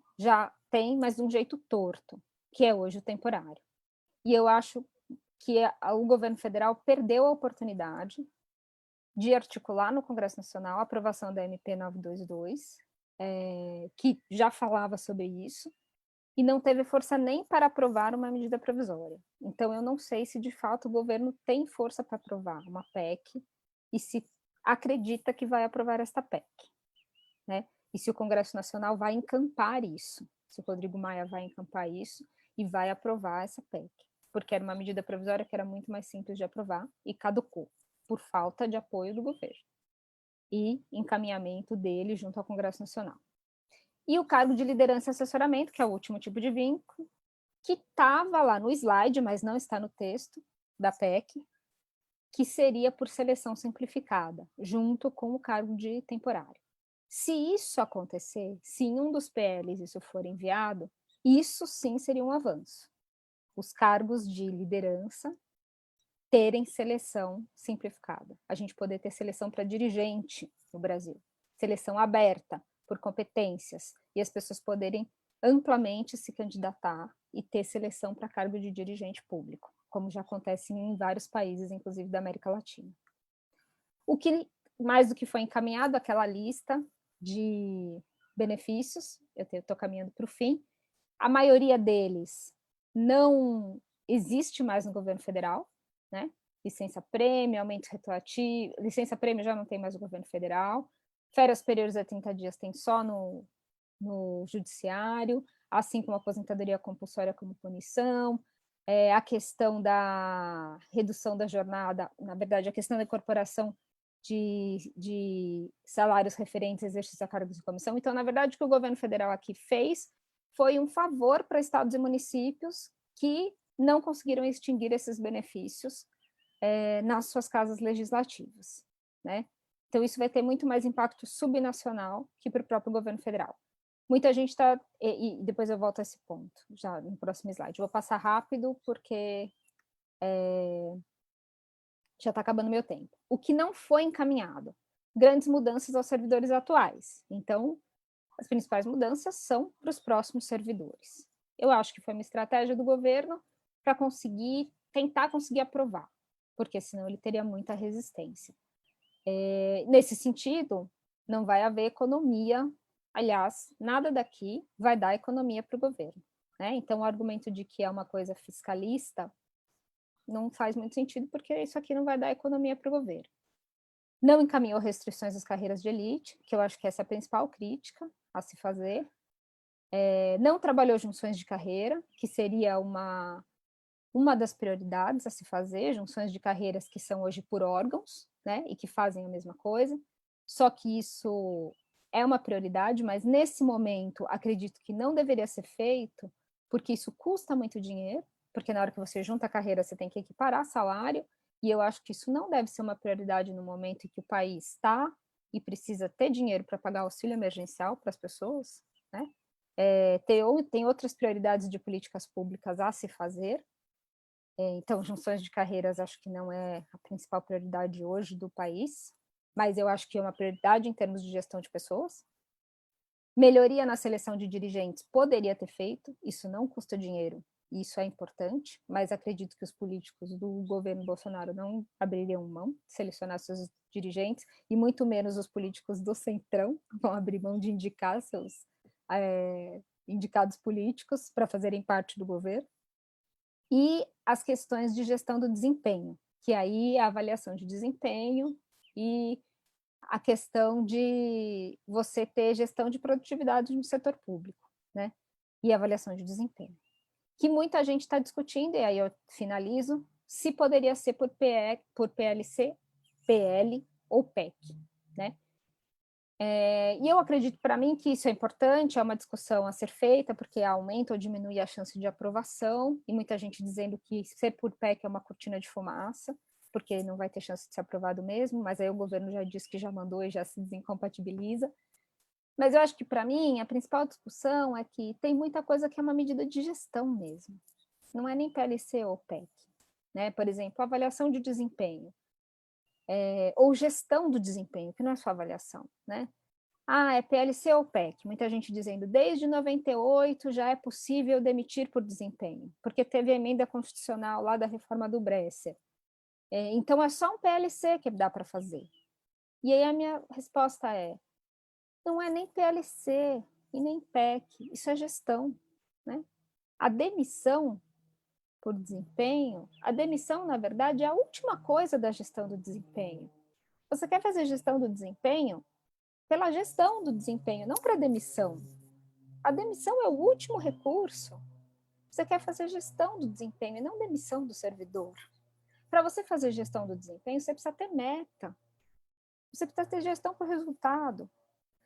mas de um jeito torto, que é hoje o temporário. E eu acho que o governo federal perdeu a oportunidade de articular no Congresso Nacional a aprovação da MP 922, que já falava sobre isso, e não teve força nem para aprovar uma medida provisória. Então, eu não sei se, de fato, o governo tem força para aprovar uma PEC e se acredita que vai aprovar esta PEC. Né? E se o Congresso Nacional vai encampar isso, se o Rodrigo Maia vai encampar isso e vai aprovar essa PEC. Porque era uma medida provisória que era muito mais simples de aprovar e caducou, por falta de apoio do governo e encaminhamento dele junto ao Congresso Nacional. E o cargo de liderança e assessoramento, que é o último tipo de vínculo, que estava lá no slide, mas não está no texto da PEC, que seria por seleção simplificada, junto com o cargo de temporário. Se isso acontecer, se em um dos PLs isso for enviado, isso sim seria um avanço. Os cargos de liderança terem seleção simplificada. A gente poder ter seleção para dirigente no Brasil. Seleção aberta, por competências, e as pessoas poderem amplamente se candidatar e ter seleção para cargo de dirigente público, como já acontece em vários países, inclusive da América Latina. O que mais do que foi encaminhado, aquela lista de benefícios, eu estou caminhando para o fim, a maioria deles não existe mais no governo federal, né? Licença-prêmio, aumento retroativo, licença-prêmio já não tem mais no governo federal, férias superiores a 30 dias tem só no judiciário, assim como a aposentadoria compulsória como punição, a questão da redução da jornada, na verdade, a questão da incorporação de salários referentes a exercício a cargos de comissão. Então, na verdade, o que o governo federal aqui fez foi um favor para estados e municípios que não conseguiram extinguir esses benefícios nas suas casas legislativas, né? Então, isso vai ter muito mais impacto subnacional que para o próprio governo federal. Muita gente está... E depois eu volto a esse ponto, já no próximo slide. Vou passar rápido, porque já está acabando meu tempo. O que não foi encaminhado? Grandes mudanças aos servidores atuais. Então, as principais mudanças são para os próximos servidores. Eu acho que foi uma estratégia do governo para tentar conseguir aprovar, porque senão ele teria muita resistência. Nesse sentido, não vai haver economia, aliás, nada daqui vai dar economia para o governo. Né? Então, o argumento de que é uma coisa fiscalista não faz muito sentido, porque isso aqui não vai dar economia para o governo. Não encaminhou restrições às carreiras de elite, que eu acho que essa é a principal crítica a se fazer. Não trabalhou junções de carreira, que seria uma das prioridades a se fazer, junções de carreiras que são hoje por órgãos, né, e que fazem a mesma coisa, só que isso é uma prioridade, mas nesse momento acredito que não deveria ser feito, porque isso custa muito dinheiro, porque na hora que você junta a carreira você tem que equiparar salário, e eu acho que isso não deve ser uma prioridade no momento em que o país está e precisa ter dinheiro para pagar auxílio emergencial para as pessoas, né? Tem outras prioridades de políticas públicas a se fazer. Então, junções de carreiras acho que não é a principal prioridade hoje do país, mas eu acho que é uma prioridade em termos de gestão de pessoas. Melhoria na seleção de dirigentes poderia ter feito, isso não custa dinheiro, isso é importante, mas acredito que os políticos do governo Bolsonaro não abririam mão de selecionar seus dirigentes, e muito menos os políticos do Centrão vão abrir mão de indicar seus indicados políticos para fazerem parte do governo. E as questões de gestão do desempenho, que aí é a avaliação de desempenho e a questão de você ter gestão de produtividade no setor público, né? E avaliação de desempenho. Que muita gente está discutindo, e aí eu finalizo, se poderia ser por PLC, PL ou PEC, né? E eu acredito, para mim, que isso é importante, é uma discussão a ser feita, porque aumenta ou diminui a chance de aprovação, e muita gente dizendo que ser por PEC é uma cortina de fumaça, porque não vai ter chance de ser aprovado mesmo, mas aí o governo já disse que já mandou e já se desincompatibiliza. Mas eu acho que, para mim, a principal discussão é que tem muita coisa que é uma medida de gestão mesmo, não é nem PLC ou PEC, né? Por exemplo, avaliação de desempenho, ou gestão do desempenho, que não é só avaliação, né? É PLC ou PEC? Muita gente dizendo, desde 98 já é possível demitir por desempenho, porque teve a emenda constitucional lá da reforma do Bresser. Então é só um PLC que dá para fazer. E aí a minha resposta é, não é nem PLC e nem PEC, isso é gestão, né? A demissão por desempenho, a demissão, na verdade, é a última coisa da gestão do desempenho. Você quer fazer gestão do desempenho? Pela gestão do desempenho, não para demissão. A demissão é o último recurso. Você quer fazer gestão do desempenho e não demissão do servidor. Para você fazer gestão do desempenho, você precisa ter meta. Você precisa ter gestão por resultado.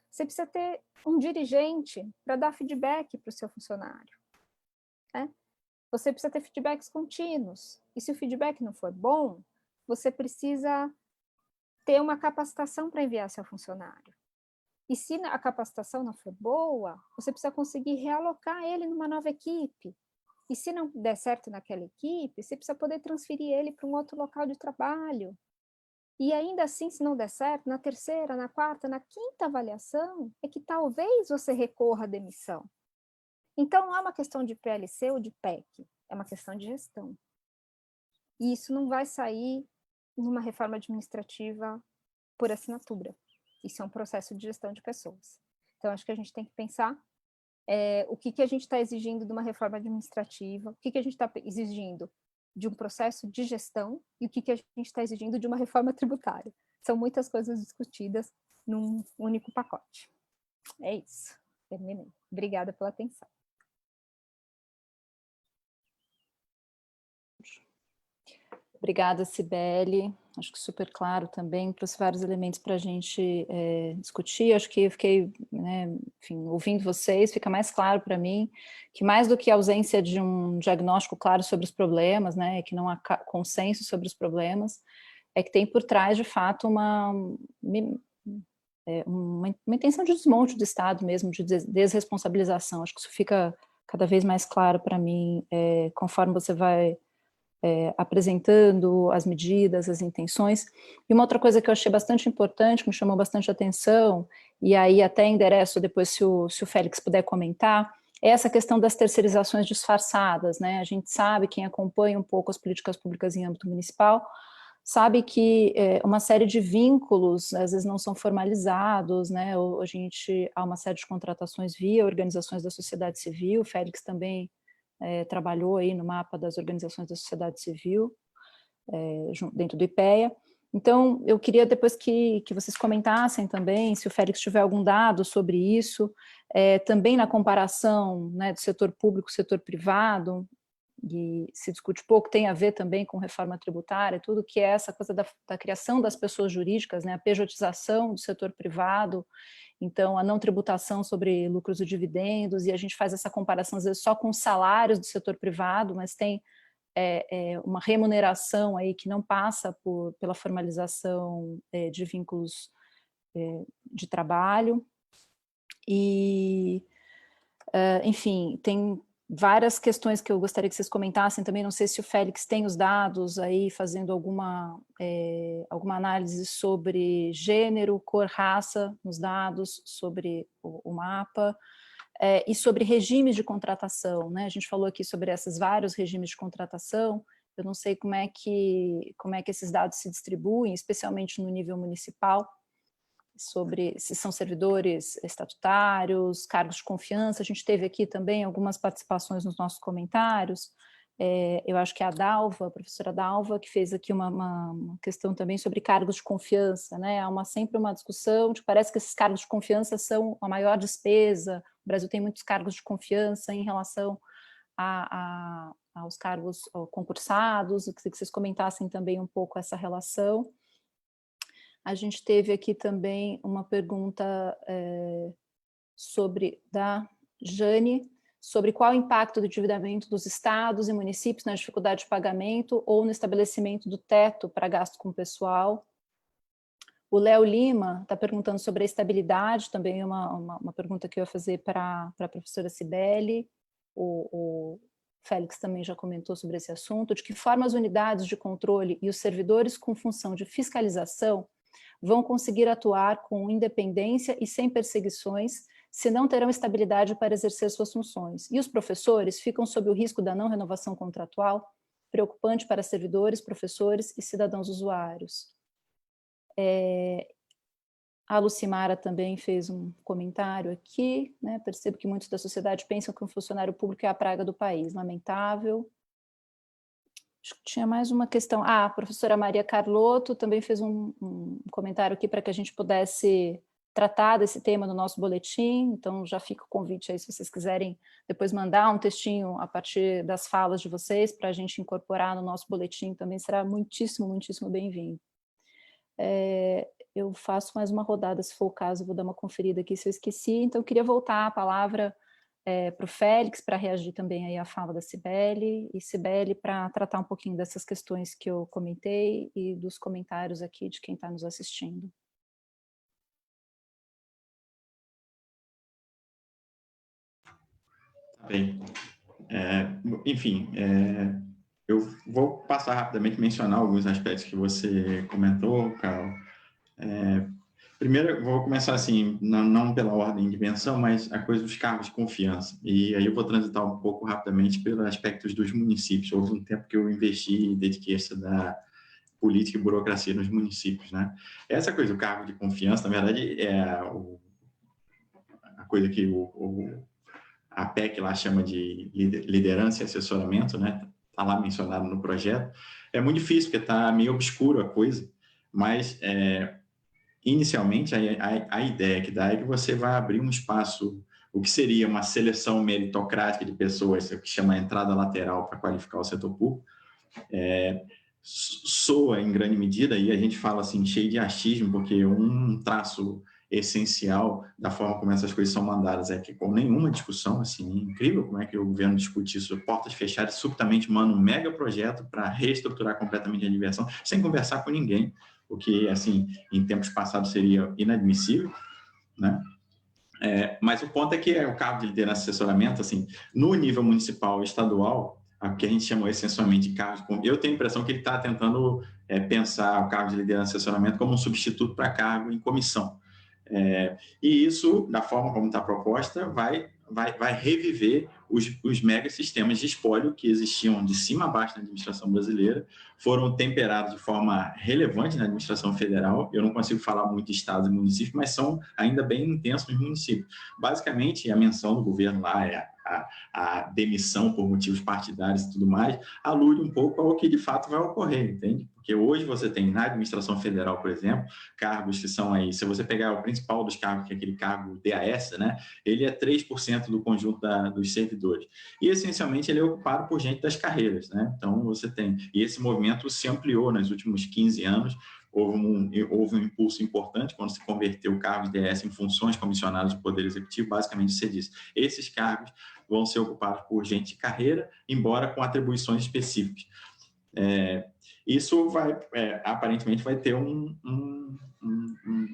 Você precisa ter um dirigente para dar feedback para o seu funcionário, né? Você precisa ter feedbacks contínuos. E se o feedback não for bom, você precisa ter uma capacitação para enviar seu funcionário. E se a capacitação não for boa, você precisa conseguir realocar ele numa nova equipe. E se não der certo naquela equipe, você precisa poder transferir ele para um outro local de trabalho. E ainda assim, se não der certo, na terceira, na quarta, na quinta avaliação, é que talvez você recorra à demissão. Então, não é uma questão de PLC ou de PEC, é uma questão de gestão. E isso não vai sair numa reforma administrativa por assinatura. Isso é um processo de gestão de pessoas. Então, acho que a gente tem que pensar o que a gente está exigindo de uma reforma administrativa, o que a gente está exigindo de um processo de gestão e o que a gente está exigindo de uma reforma tributária. São muitas coisas discutidas num único pacote. É isso. Terminei. Obrigada pela atenção. Obrigada, Cibele. Acho que super claro também, trouxe vários elementos para a gente discutir. Acho que eu fiquei, né, enfim, ouvindo vocês, fica mais claro para mim que mais do que a ausência de um diagnóstico claro sobre os problemas, né, que não há consenso sobre os problemas, é que tem por trás, de fato, uma intenção de desmonte do Estado mesmo, de desresponsabilização. Acho que isso fica cada vez mais claro para mim, conforme você vai apresentando as medidas, as intenções. E uma outra coisa que eu achei bastante importante, que me chamou bastante atenção, e aí até endereço depois se o Félix puder comentar, é essa questão das terceirizações disfarçadas, né? A gente sabe, quem acompanha um pouco as políticas públicas em âmbito municipal, sabe que uma série de vínculos, às vezes, não são formalizados, né? Ou há uma série de contratações via organizações da sociedade civil, o Félix também trabalhou aí no mapa das organizações da sociedade civil, dentro do IPEA. Então, eu queria depois que vocês comentassem também, se o Félix tiver algum dado sobre isso, também na comparação, né, do setor público e setor privado, e se discute pouco, tem a ver também com reforma tributária, tudo que é essa coisa da criação das pessoas jurídicas, né, a pejotização do setor privado, então a não tributação sobre lucros e dividendos, e a gente faz essa comparação às vezes só com os salários do setor privado, mas tem uma remuneração aí que não passa pela formalização de vínculos de trabalho, e enfim, tem várias questões que eu gostaria que vocês comentassem também, não sei se o Félix tem os dados aí, fazendo alguma análise sobre gênero, cor, raça nos dados, sobre o mapa, e sobre regimes de contratação, né? A gente falou aqui sobre esses vários regimes de contratação, eu não sei como é que esses dados se distribuem, especialmente no nível municipal, sobre se são servidores estatutários, cargos de confiança. A gente teve aqui também algumas participações nos nossos comentários, eu acho que é a professora Dalva, que fez aqui uma questão também sobre cargos de confiança, né? Há sempre uma discussão de que parece que esses cargos de confiança são a maior despesa, o Brasil tem muitos cargos de confiança em relação aos cargos concursados, eu queria que vocês comentassem também um pouco essa relação. A gente teve aqui também uma pergunta da Jane, sobre qual o impacto do endividamento dos estados e municípios na dificuldade de pagamento ou no estabelecimento do teto para gasto com pessoal. O Léo Lima está perguntando sobre a estabilidade, também uma pergunta que eu ia fazer para a professora Cibele. O Félix também já comentou sobre esse assunto, de que forma as unidades de controle e os servidores com função de fiscalização vão conseguir atuar com independência e sem perseguições, se não terão estabilidade para exercer suas funções. E os professores ficam sob o risco da não renovação contratual, preocupante para servidores, professores e cidadãos usuários. A Lucimara também fez um comentário aqui, né? Percebo que muitos da sociedade pensam que um funcionário público é a praga do país, lamentável. Acho que tinha mais uma questão. A professora Maria Carlotto também fez um comentário aqui para que a gente pudesse tratar desse tema no nosso boletim, então já fica o convite aí, se vocês quiserem depois mandar um textinho a partir das falas de vocês, para a gente incorporar no nosso boletim, também será muitíssimo, muitíssimo bem-vindo. Eu faço mais uma rodada, se for o caso, vou dar uma conferida aqui se eu esqueci, então eu queria voltar a palavra para o Félix, para reagir também aí à fala da Cibele, e Cibele para tratar um pouquinho dessas questões que eu comentei e dos comentários aqui de quem está nos assistindo. Bem, enfim, eu vou passar rapidamente, mencionar alguns aspectos que você comentou, Carol. Primeiro, eu vou começar assim, não pela ordem de menção, mas a coisa dos cargos de confiança. E aí eu vou transitar um pouco rapidamente pelos aspectos dos municípios. Houve um tempo que eu investi e dediquei a estudar política e burocracia nos municípios, né? Essa coisa do cargo de confiança, na verdade, é a coisa que a PEC lá chama de liderança e assessoramento, né? Está lá mencionado no projeto. É muito difícil, porque está meio obscuro a coisa, mas inicialmente, a ideia que dá é que você vai abrir um espaço, o que seria uma seleção meritocrática de pessoas, o que chama entrada lateral para qualificar o setor público, soa em grande medida, e a gente fala assim, cheio de achismo, porque um traço essencial da forma como essas coisas são mandadas é que, com nenhuma discussão, assim, é incrível como é que o governo discute isso, portas fechadas, subitamente manda um mega projeto para reestruturar completamente a diversão, sem conversar com ninguém, o que, assim, em tempos passados seria inadmissível, né? Mas o ponto é que o cargo de liderança e assessoramento, assim, no nível municipal e estadual, o que a gente chamou essencialmente de cargo de... Eu tenho a impressão que ele está tentando pensar o cargo de liderança e assessoramento como um substituto para cargo em comissão. E isso, da forma como está proposta, vai reviver os mega sistemas de espólio que existiam de cima a baixo na administração brasileira, foram temperados de forma relevante na administração federal. Eu não consigo falar muito de estados e municípios, mas são ainda bem intensos nos municípios. Basicamente, a menção do governo lá é a demissão por motivos partidários e tudo mais, alude um pouco ao que de fato vai ocorrer, entende? Porque hoje você tem na administração federal, por exemplo, cargos que são aí, se você pegar o principal dos cargos, que é aquele cargo DAS, né, ele é 3% do conjunto dos servidores. E, essencialmente, ele é ocupado por gente das carreiras, né? Então, você tem... E esse movimento se ampliou nos últimos 15 anos, houve um impulso importante quando se converteu o cargo de DS em funções comissionadas do Poder Executivo. Basicamente, você diz, esses cargos vão ser ocupados por gente de carreira, embora com atribuições específicas. Isso aparentemente vai ter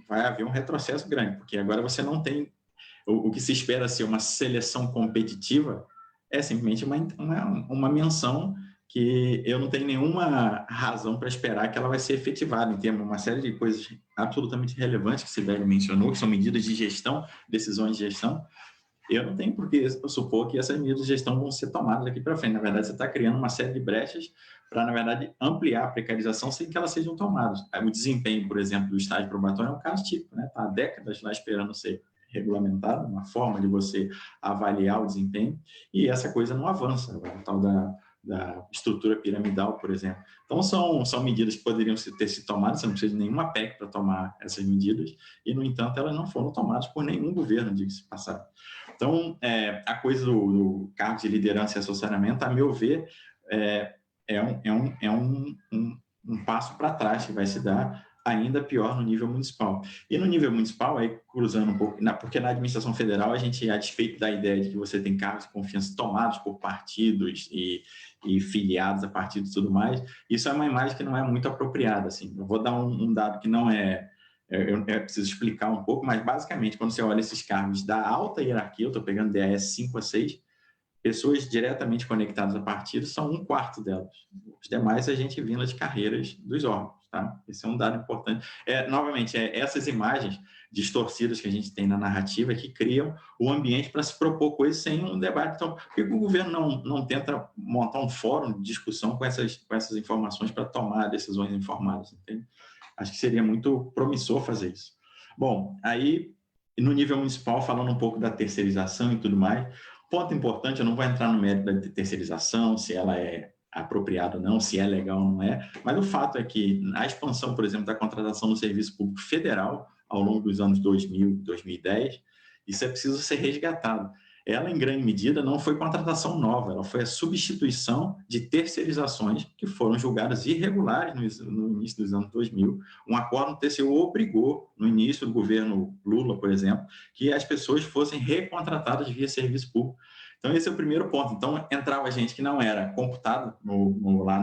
vai haver um retrocesso grande, porque agora você não tem o que se espera ser uma seleção competitiva, é simplesmente uma menção que eu não tenho nenhuma razão para esperar que ela vai ser efetivada, em termos de uma série de coisas absolutamente relevantes que Sibeli mencionou, que são medidas de gestão, decisões de gestão. Eu não tenho por que supor que essas medidas de gestão vão ser tomadas daqui para frente. Na verdade, você está criando uma série de brechas para, na verdade, ampliar a precarização sem que elas sejam tomadas. O desempenho, por exemplo, do estágio probatório é um caso típico, né? Está há décadas lá esperando ser regulamentado, uma forma de você avaliar o desempenho, e essa coisa não avança, a tal da estrutura piramidal, por exemplo. Então, são medidas que poderiam ter sido tomadas, você não precisa de nenhuma PEC para tomar essas medidas, e, no entanto, elas não foram tomadas por nenhum governo, diga-se de passagem. Então, a coisa do cargo de liderança e assessoramento, a meu ver, um passo para trás que vai se dar, ainda pior no nível municipal. E no nível municipal, aí cruzando um pouco, porque na administração federal a gente, a despeito da ideia de que você tem cargos de confiança tomados por partidos e filiados a partidos e tudo mais, isso é uma imagem que não é muito apropriada. Assim. Eu vou dar um dado que não é... Eu preciso explicar um pouco, mas basicamente, quando você olha esses cargos da alta hierarquia, eu estou pegando DAS 5 a 6, pessoas diretamente conectadas a partidos são 1/4 delas. Os demais a gente vindo de carreiras dos órgãos. Tá? Esse é um dado importante. Novamente, essas imagens distorcidas que a gente tem na narrativa que criam o ambiente para se propor coisas sem um debate. Então, por que o governo não tenta montar um fórum de discussão com essas informações para tomar decisões informadas? Entende? Acho que seria muito promissor fazer isso. Bom, aí, no nível municipal, falando um pouco da terceirização e tudo mais, ponto importante, eu não vou entrar no mérito da terceirização, se ela é apropriado ou não, se é legal ou não é, mas o fato é que a expansão, por exemplo, da contratação no serviço público federal ao longo dos anos 2000, 2010, isso é preciso ser resgatado. Ela, em grande medida, não foi contratação nova, ela foi a substituição de terceirizações que foram julgadas irregulares no início dos anos 2000. Um acordo no TCU obrigou, no início do governo Lula, por exemplo, que as pessoas fossem recontratadas via serviço público. Então, esse é o primeiro ponto. Então, entrava gente que não era computada lá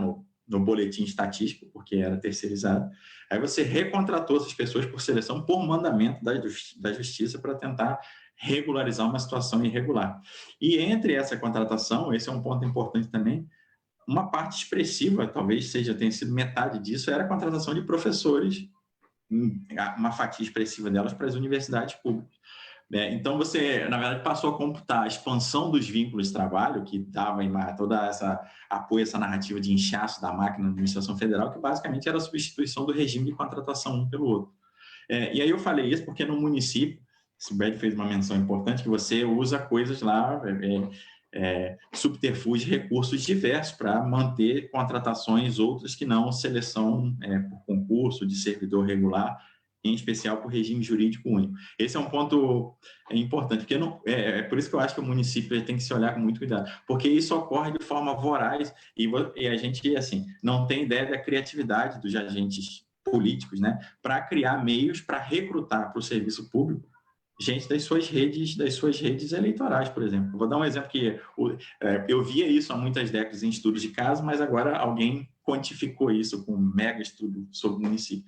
no boletim estatístico, porque era terceirizado. Aí você recontratou essas pessoas por seleção, por mandamento da Justiça, para tentar regularizar uma situação irregular. E entre essa contratação, esse é um ponto importante também, uma parte expressiva, talvez tenha sido metade disso, era a contratação de professores, uma fatia expressiva delas para as universidades públicas. Então, você, na verdade, passou a computar a expansão dos vínculos de trabalho, que dava toda apoio a essa narrativa de inchaço da máquina da administração federal, que basicamente era a substituição do regime de contratação um pelo outro. E aí eu falei isso porque no município, Sibeli fez uma menção importante, que você usa coisas lá, subterfúgio, recursos diversos para manter contratações outras que não seleção por concurso de servidor regular, em especial por regime jurídico único. Esse é um ponto importante, porque por isso que eu acho que o município tem que se olhar com muito cuidado, porque isso ocorre de forma voraz e a gente, assim, não tem ideia da criatividade dos agentes políticos, né, para criar meios para recrutar para o serviço público gente das suas redes eleitorais, por exemplo. Vou dar um exemplo que eu via isso há muitas décadas em estudos de caso, mas agora alguém quantificou isso com um mega estudo sobre o município.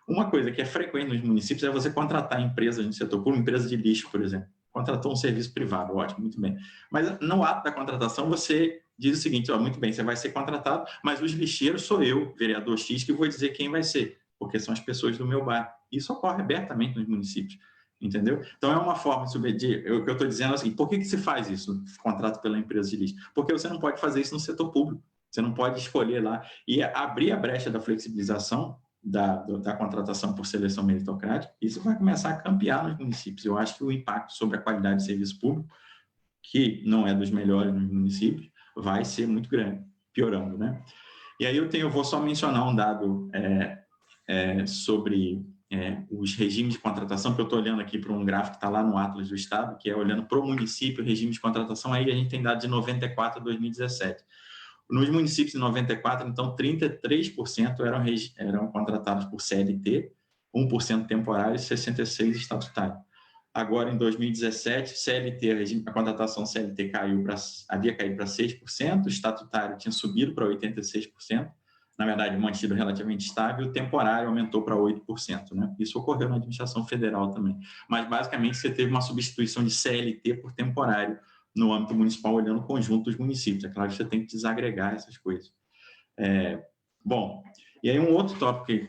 Uma coisa que é frequente nos municípios é você contratar empresas no setor público, empresa de lixo, por exemplo. Contratou um serviço privado, ótimo, muito bem. Mas no ato da contratação você diz o seguinte, muito bem, você vai ser contratado, mas os lixeiros sou eu, vereador X, que vou dizer quem vai ser, porque são as pessoas do meu bairro. Isso ocorre abertamente nos municípios. Entendeu? Então, é uma forma de submedir. O que eu estou dizendo é assim, por que se faz isso, contrato pela empresa de lixo? Porque você não pode fazer isso no setor público. Você não pode escolher lá e abrir a brecha da flexibilização da contratação por seleção meritocrática. Isso vai começar a campear nos municípios. Eu acho que o impacto sobre a qualidade de serviço público que não é dos melhores nos municípios, vai ser muito grande, piorando, né? E aí eu vou só mencionar um dado sobre os regimes de contratação, que eu estou olhando aqui para um gráfico que está lá no Atlas do Estado, que é olhando para o município, regime de contratação, aí a gente tem dados de 94 a 2017. Nos municípios de 94, então, 33% eram contratados por CLT, 1% temporário e 66% estatutário. Agora, em 2017, a contratação CLT havia caído para 6%, o estatutário tinha subido para 86%, na verdade, mantido relativamente estável, o temporário aumentou para 8%. Né? Isso ocorreu na administração federal também. Mas, basicamente, você teve uma substituição de CLT por temporário no âmbito municipal, olhando o conjunto dos municípios. É claro que você tem que desagregar essas coisas. Bom, e aí um outro tópico que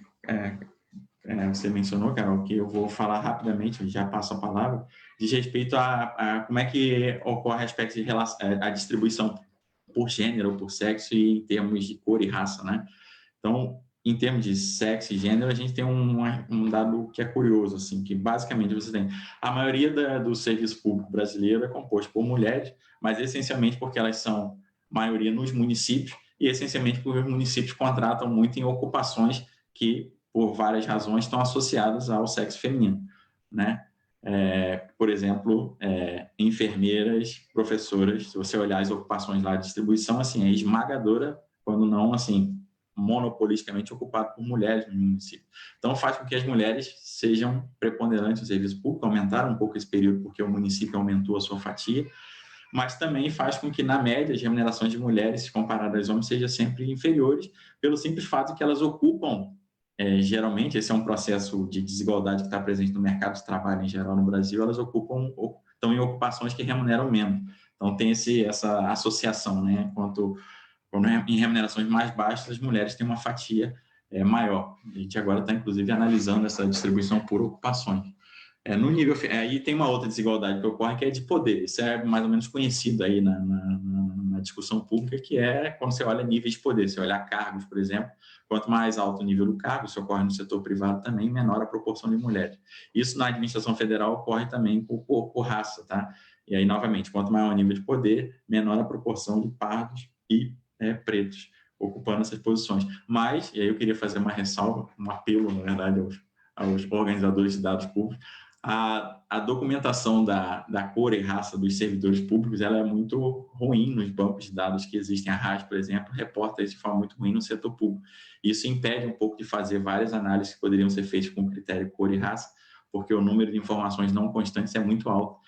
você mencionou, Carol, que eu vou falar rapidamente, já passo a palavra, diz respeito a como é que ocorre a distribuição por gênero, por sexo e em termos de cor e raça, né? Então, em termos de sexo e gênero, a gente tem um dado que é curioso, assim, que basicamente você tem a maioria do serviço público brasileiro é composto por mulheres, mas essencialmente porque elas são maioria nos municípios e essencialmente porque os municípios contratam muito em ocupações que, por várias razões, estão associadas ao sexo feminino, né? Por exemplo, enfermeiras, professoras, se você olhar as ocupações lá de distribuição, assim, é esmagadora, quando não, assim, monopolisticamente ocupado por mulheres no município. Então, faz com que as mulheres sejam preponderantes no serviço público, aumentaram um pouco esse período porque o município aumentou a sua fatia, mas também faz com que, na média, as remunerações de mulheres, comparadas aos homens, sejam sempre inferiores, pelo simples fato de que elas ocupam, geralmente, esse é um processo de desigualdade que está presente no mercado de trabalho em geral no Brasil, elas estão em ocupações que remuneram menos. Então, tem essa associação, né? Quando em remunerações mais baixas, as mulheres têm uma fatia maior. A gente agora está, inclusive, analisando essa distribuição por ocupações. No nível, aí tem uma outra desigualdade que ocorre, que é de poder. Isso é mais ou menos conhecido aí na discussão pública, que é quando você olha níveis de poder. Você olha cargos, por exemplo, quanto mais alto o nível do cargo, isso ocorre no setor privado também, menor a proporção de mulheres. Isso na administração federal ocorre também por raça, tá? E aí, novamente, quanto maior o nível de poder, menor a proporção de pardos e pretos ocupando essas posições. Mas, e aí eu queria fazer uma ressalva, um apelo, na verdade, aos organizadores de dados públicos, a documentação da cor e raça dos servidores públicos, ela é muito ruim nos bancos de dados que existem. A RAS, por exemplo, reporta isso de forma muito ruim no setor público. Isso impede um pouco de fazer várias análises que poderiam ser feitas com critério cor e raça, porque o número de informações não constantes é muito alto,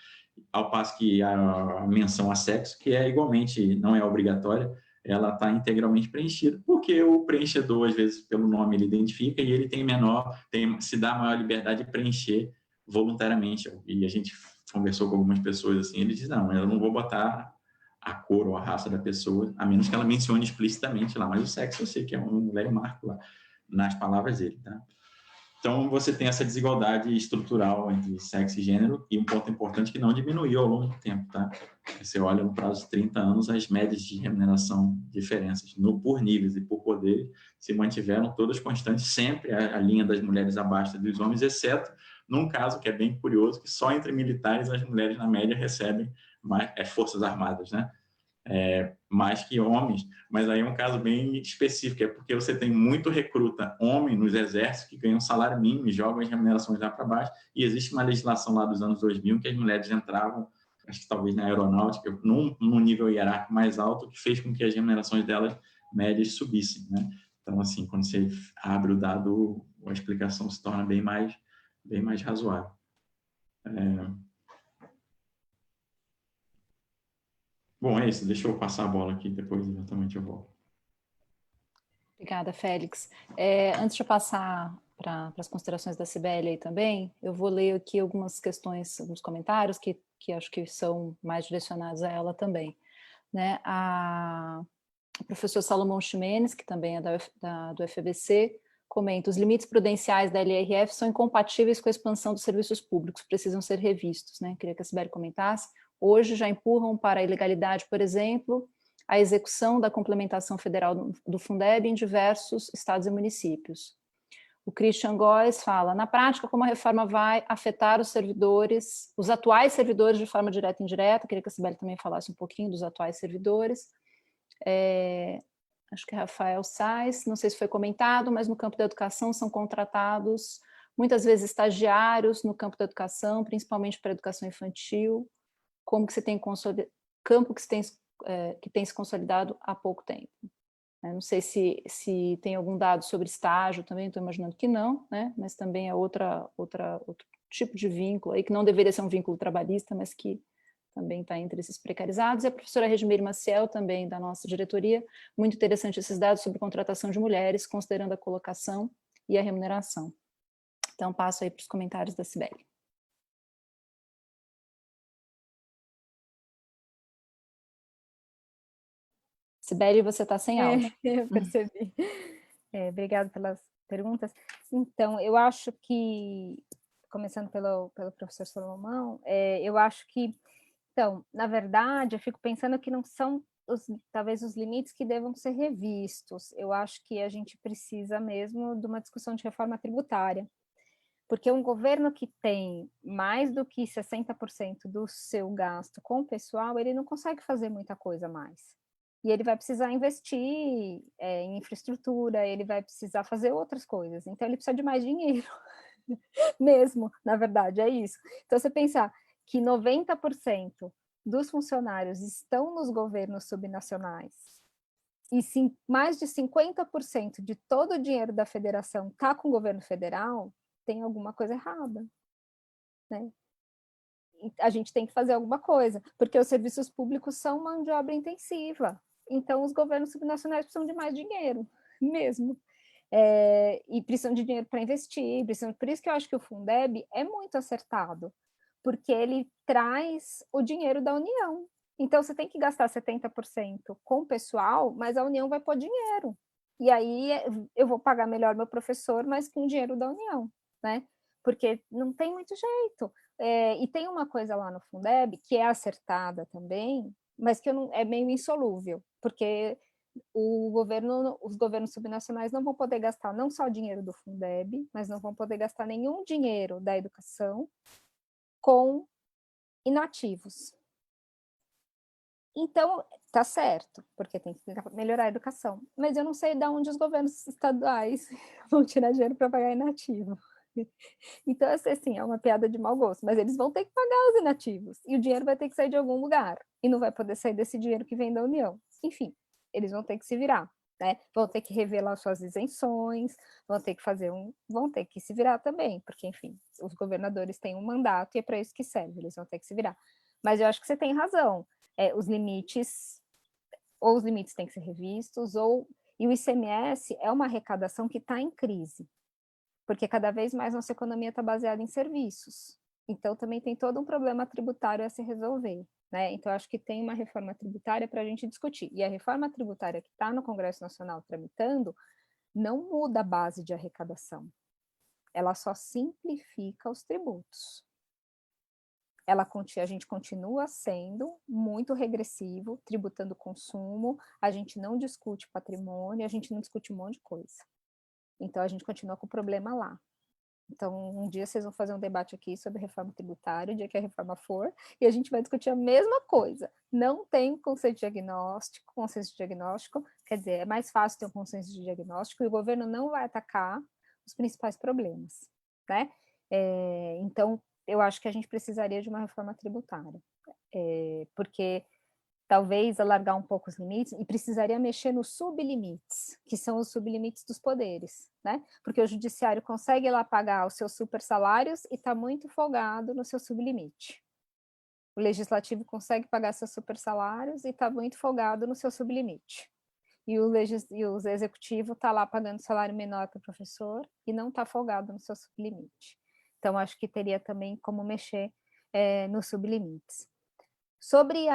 ao passo que a menção a sexo, que igualmente não é obrigatória, ela está integralmente preenchida, porque o preenchedor, às vezes, pelo nome, ele identifica e ele se dá maior liberdade de preencher voluntariamente. E a gente conversou com algumas pessoas assim, eles dizem, não, eu não vou botar a cor ou a raça da pessoa, a menos que ela mencione explicitamente lá, mas o sexo eu sei que é um leve marco lá, nas palavras dele, tá? Então, você tem essa desigualdade estrutural entre sexo e gênero, e um ponto importante que não diminuiu ao longo do tempo, tá? Você olha no prazo de 30 anos, as médias de remuneração, diferenças por níveis e por poder, se mantiveram todas constantes, sempre a linha das mulheres abaixo dos homens, exceto num caso que é bem curioso, que só entre militares as mulheres, na média, recebem forças armadas, né? Mais que homens, mas aí é um caso bem específico, é porque você tem muito recruta homem nos exércitos que ganham salário mínimo e jogam as remunerações lá para baixo, e existe uma legislação lá dos anos 2000 que as mulheres entravam, acho que talvez na aeronáutica, num nível hierárquico mais alto, que fez com que as remunerações delas médias subissem, né? Então, assim, quando você abre o dado, a explicação se torna bem mais razoável. Bom, é isso. Deixa eu passar a bola aqui, depois eventualmente eu volto. Obrigada, Félix. Antes de eu passar para as considerações da Cibele aí também, eu vou ler aqui algumas questões, alguns comentários que acho que são mais direcionados a ela também. Né? O professor Salomão Ximenes, que também é do FBC, comenta: os limites prudenciais da LRF são incompatíveis com a expansão dos serviços públicos, precisam ser revistos. Né? Queria que a Cibele comentasse. Hoje já empurram para a ilegalidade, por exemplo, a execução da complementação federal do Fundeb em diversos estados e municípios. O Christian Góes fala, na prática, como a reforma vai afetar os servidores, os atuais servidores de forma direta e indireta, queria que a Sibeli também falasse um pouquinho dos atuais servidores. Acho que é Rafael Sais, não sei se foi comentado, mas no campo da educação são contratados muitas vezes estagiários no campo da educação, principalmente para a educação infantil, como que você tem campo que tem se consolidado há pouco tempo. Não sei se tem algum dado sobre estágio também, estou imaginando que não, né? Mas também é outro tipo de vínculo, aí, que não deveria ser um vínculo trabalhista, mas que também está entre esses precarizados. E a professora Regimir Maciel, também da nossa diretoria, muito interessante esses dados sobre contratação de mulheres, considerando a colocação e a remuneração. Então, passo aí para os comentários da Sibeli. Sibeli, você está sem áudio. Eu percebi. Obrigada pelas perguntas. Então, eu acho que, começando pelo professor Salomão, eu acho que, então, na verdade, eu fico pensando que não são talvez os limites que devam ser revistos. Eu acho que a gente precisa mesmo de uma discussão de reforma tributária, porque um governo que tem mais do que 60% do seu gasto com o pessoal, ele não consegue fazer muita coisa mais. E ele vai precisar investir em infraestrutura, ele vai precisar fazer outras coisas. Então, ele precisa de mais dinheiro, mesmo, na verdade, é isso. Então, você pensar que 90% dos funcionários estão nos governos subnacionais, e mais de 50% de todo o dinheiro da federação está com o governo federal, tem alguma coisa errada, né? E a gente tem que fazer alguma coisa, porque os serviços públicos são mão de obra intensiva, então os governos subnacionais precisam de mais dinheiro, mesmo, e precisam de dinheiro para investir, por isso que eu acho que o Fundeb é muito acertado, porque ele traz o dinheiro da União, então você tem que gastar 70% com o pessoal, mas a União vai pôr dinheiro, e aí eu vou pagar melhor meu professor, mas com o dinheiro da União, né? Porque não tem muito jeito. E tem uma coisa lá no Fundeb que é acertada também, mas que é meio insolúvel, porque os governos subnacionais não vão poder gastar não só o dinheiro do Fundeb, mas não vão poder gastar nenhum dinheiro da educação com inativos. Então, tá certo, porque tem que melhorar a educação, mas eu não sei de onde os governos estaduais vão tirar dinheiro para pagar inativo. Então, assim, é uma piada de mau gosto, mas eles vão ter que pagar os inativos, e o dinheiro vai ter que sair de algum lugar, e não vai poder sair desse dinheiro que vem da União. Enfim, eles vão ter que se virar, né? Vão ter que revelar suas isenções, vão ter que se virar também, porque, enfim, os governadores têm um mandato e é para isso que serve, eles vão ter que se virar. Mas eu acho que você tem razão, os limites têm que ser revistos, e o ICMS é uma arrecadação que está em crise, porque cada vez mais nossa economia está baseada em serviços. Então, também tem todo um problema tributário a se resolver, né? Então, acho que tem uma reforma tributária para a gente discutir. E a reforma tributária que está no Congresso Nacional tramitando não muda a base de arrecadação. Ela só simplifica os tributos. A gente continua sendo muito regressivo, tributando consumo, a gente não discute patrimônio, a gente não discute um monte de coisa. Então, a gente continua com o problema lá. Então, um dia vocês vão fazer um debate aqui sobre reforma tributária, o dia que a reforma for, e a gente vai discutir a mesma coisa. Não tem consenso de diagnóstico, quer dizer, é mais fácil ter um consenso de diagnóstico, e o governo não vai atacar os principais problemas, né? Então, eu acho que a gente precisaria de uma reforma tributária, porque talvez alargar um pouco os limites, e precisaria mexer nos sublimites, que são os sublimites dos poderes, né? Porque o judiciário consegue lá pagar os seus super salários e está muito folgado no seu sublimite. O legislativo consegue pagar seus super salários e está muito folgado no seu sublimite. E o executivo está lá pagando salário menor para o professor e não está folgado no seu sublimite. Então, acho que teria também como mexer nos sublimites. Sobre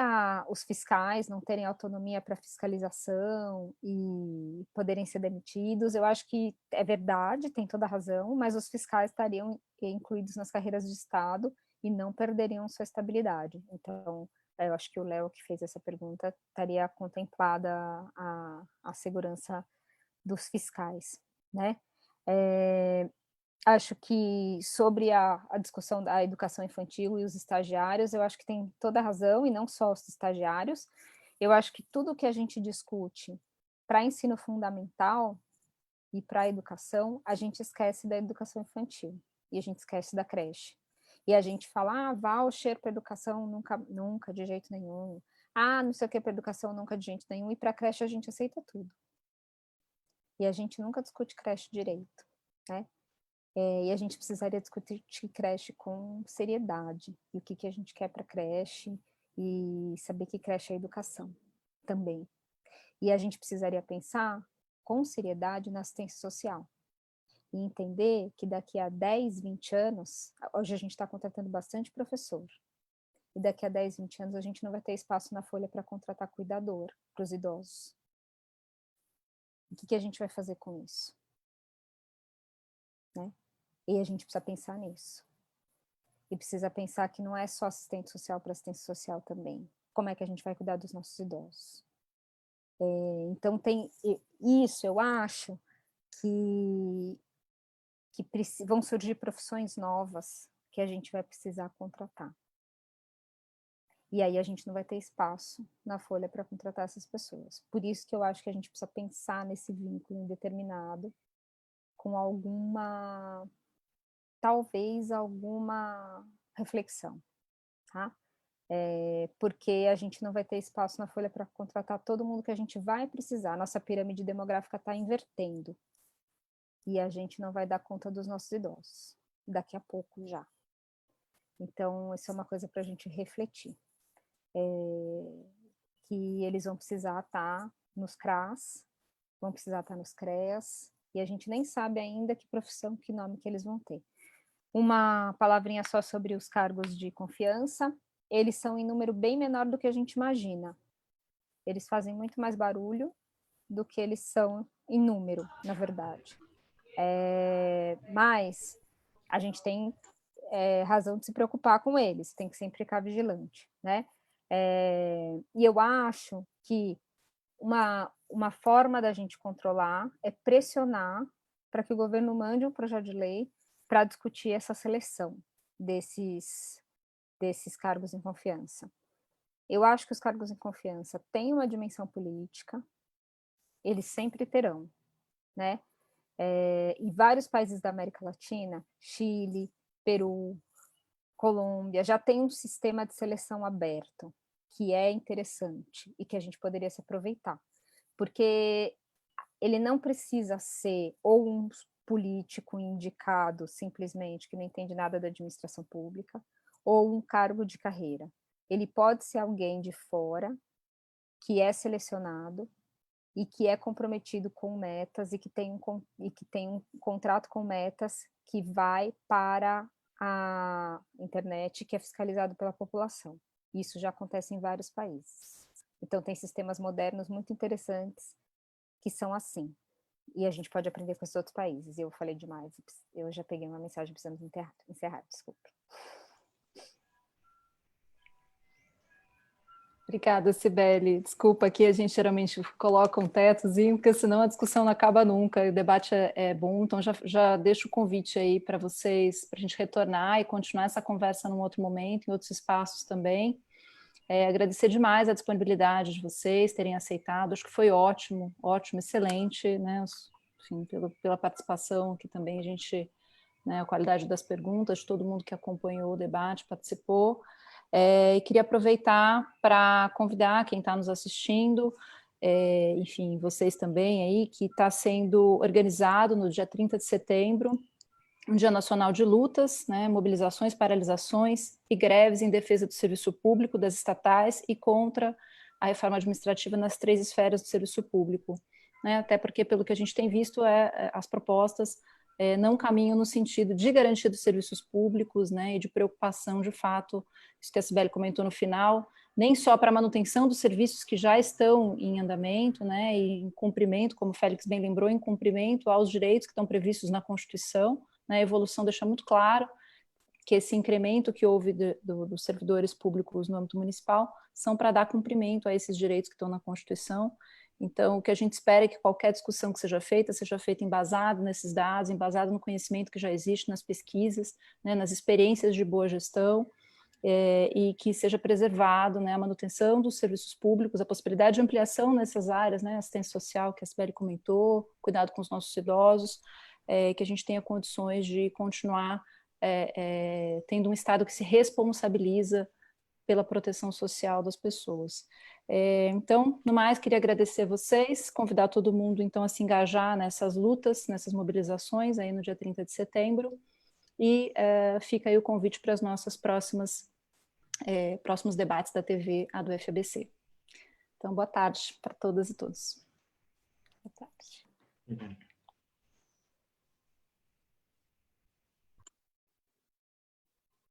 os fiscais não terem autonomia para fiscalização e poderem ser demitidos, eu acho que é verdade, tem toda a razão, mas os fiscais estariam incluídos nas carreiras de Estado e não perderiam sua estabilidade. Então, eu acho que o Léo, que fez essa pergunta, estaria contemplada a segurança dos fiscais, né? Acho que sobre a discussão da educação infantil e os estagiários, eu acho que tem toda a razão, e não só os estagiários. Eu acho que tudo que a gente discute para ensino fundamental e para a educação, a gente esquece da educação infantil, e a gente esquece da creche. E a gente fala, voucher para educação nunca, nunca, de jeito nenhum. Não sei o que para educação nunca, de jeito nenhum. E para creche a gente aceita tudo. E a gente nunca discute creche direito, né? E a gente precisaria discutir creche com seriedade, e o que a gente quer para creche, e saber que creche é educação também. E a gente precisaria pensar com seriedade na assistência social, e entender que daqui a 10, 20 anos, hoje a gente está contratando bastante professor, e daqui a 10, 20 anos a gente não vai ter espaço na folha para contratar cuidador para os idosos. O que a gente vai fazer com isso? Né? E a gente precisa pensar nisso. E precisa pensar que não é só assistente social para assistência social também. Como é que a gente vai cuidar dos nossos idosos? Então, tem isso, eu acho que vão surgir profissões novas que a gente vai precisar contratar. E aí a gente não vai ter espaço na folha para contratar essas pessoas. Por isso que eu acho que a gente precisa pensar nesse vínculo indeterminado com talvez alguma reflexão, tá? Porque a gente não vai ter espaço na folha para contratar todo mundo que a gente vai precisar. A nossa pirâmide demográfica está invertendo. E a gente não vai dar conta dos nossos idosos. Daqui a pouco já. Então, isso é uma coisa para a gente refletir. Que eles vão precisar estar nos CRAS, vão precisar estar nos CREAS, e a gente nem sabe ainda que profissão, que nome que eles vão ter. Uma palavrinha só sobre os cargos de confiança. Eles são em número bem menor do que a gente imagina. Eles fazem muito mais barulho do que eles são em número, na verdade. Mas a gente tem razão de se preocupar com eles, tem que sempre ficar vigilante, né? E eu acho que uma forma da gente controlar é pressionar para que o governo mande um projeto de lei para discutir essa seleção desses cargos em confiança. Eu acho que os cargos em confiança têm uma dimensão política, eles sempre terão, né? E vários países da América Latina, Chile, Peru, Colômbia, já tem um sistema de seleção aberto, que é interessante e que a gente poderia se aproveitar. Porque ele não precisa ser ou um político indicado simplesmente, que não entende nada da administração pública, ou um cargo de carreira. Ele pode ser alguém de fora, que é selecionado e que é comprometido com metas e que tem um contrato com metas que vai para a internet, que é fiscalizado pela população. Isso já acontece em vários países. Então, tem sistemas modernos muito interessantes que são assim. E a gente pode aprender com esses outros países. Eu falei demais. Eu já peguei uma mensagem, precisamos encerrar, desculpa. Obrigada, Cibele. Desculpa, aqui a gente geralmente coloca um tetozinho, porque senão a discussão não acaba nunca, o debate é bom, então já deixo o convite aí para vocês, para a gente retornar e continuar essa conversa num outro momento, em outros espaços também. Agradecer demais a disponibilidade de vocês terem aceitado, acho que foi ótimo, excelente, né? Enfim, pela participação aqui também, a gente, né, a qualidade das perguntas, de todo mundo que acompanhou o debate, participou. E queria aproveitar para convidar quem está nos assistindo, enfim, vocês também aí, que está sendo organizado no dia 30 de setembro, um Dia Nacional de Lutas, né, mobilizações, paralisações e greves em defesa do serviço público, das estatais e contra a reforma administrativa nas 3 esferas do serviço público. Né, até porque, pelo que a gente tem visto, as propostas não caminham no sentido de garantia dos serviços públicos, né, e de preocupação, de fato, isso que a Cibele comentou no final, nem só para a manutenção dos serviços que já estão em andamento, né, e em cumprimento, como o Félix bem lembrou, em cumprimento aos direitos que estão previstos na Constituição, né, a evolução deixa muito claro que esse incremento que houve dos servidores públicos no âmbito municipal são para dar cumprimento a esses direitos que estão na Constituição. Então, o que a gente espera é que qualquer discussão que seja feita embasado nesses dados, embasado no conhecimento que já existe nas pesquisas, né, nas experiências de boa gestão, e que seja preservado, né, a manutenção dos serviços públicos, a possibilidade de ampliação nessas áreas, né, assistência social, que a Sibeli comentou, cuidado com os nossos idosos, que a gente tenha condições de continuar tendo um Estado que se responsabiliza pela proteção social das pessoas. Então, no mais, queria agradecer a vocês, convidar todo mundo, então, a se engajar nessas lutas, nessas mobilizações, aí no dia 30 de setembro, e fica aí o convite para as nossas próximos debates da TV, a do FABC. Então, boa tarde para todas e todos. Boa tarde. Obrigado.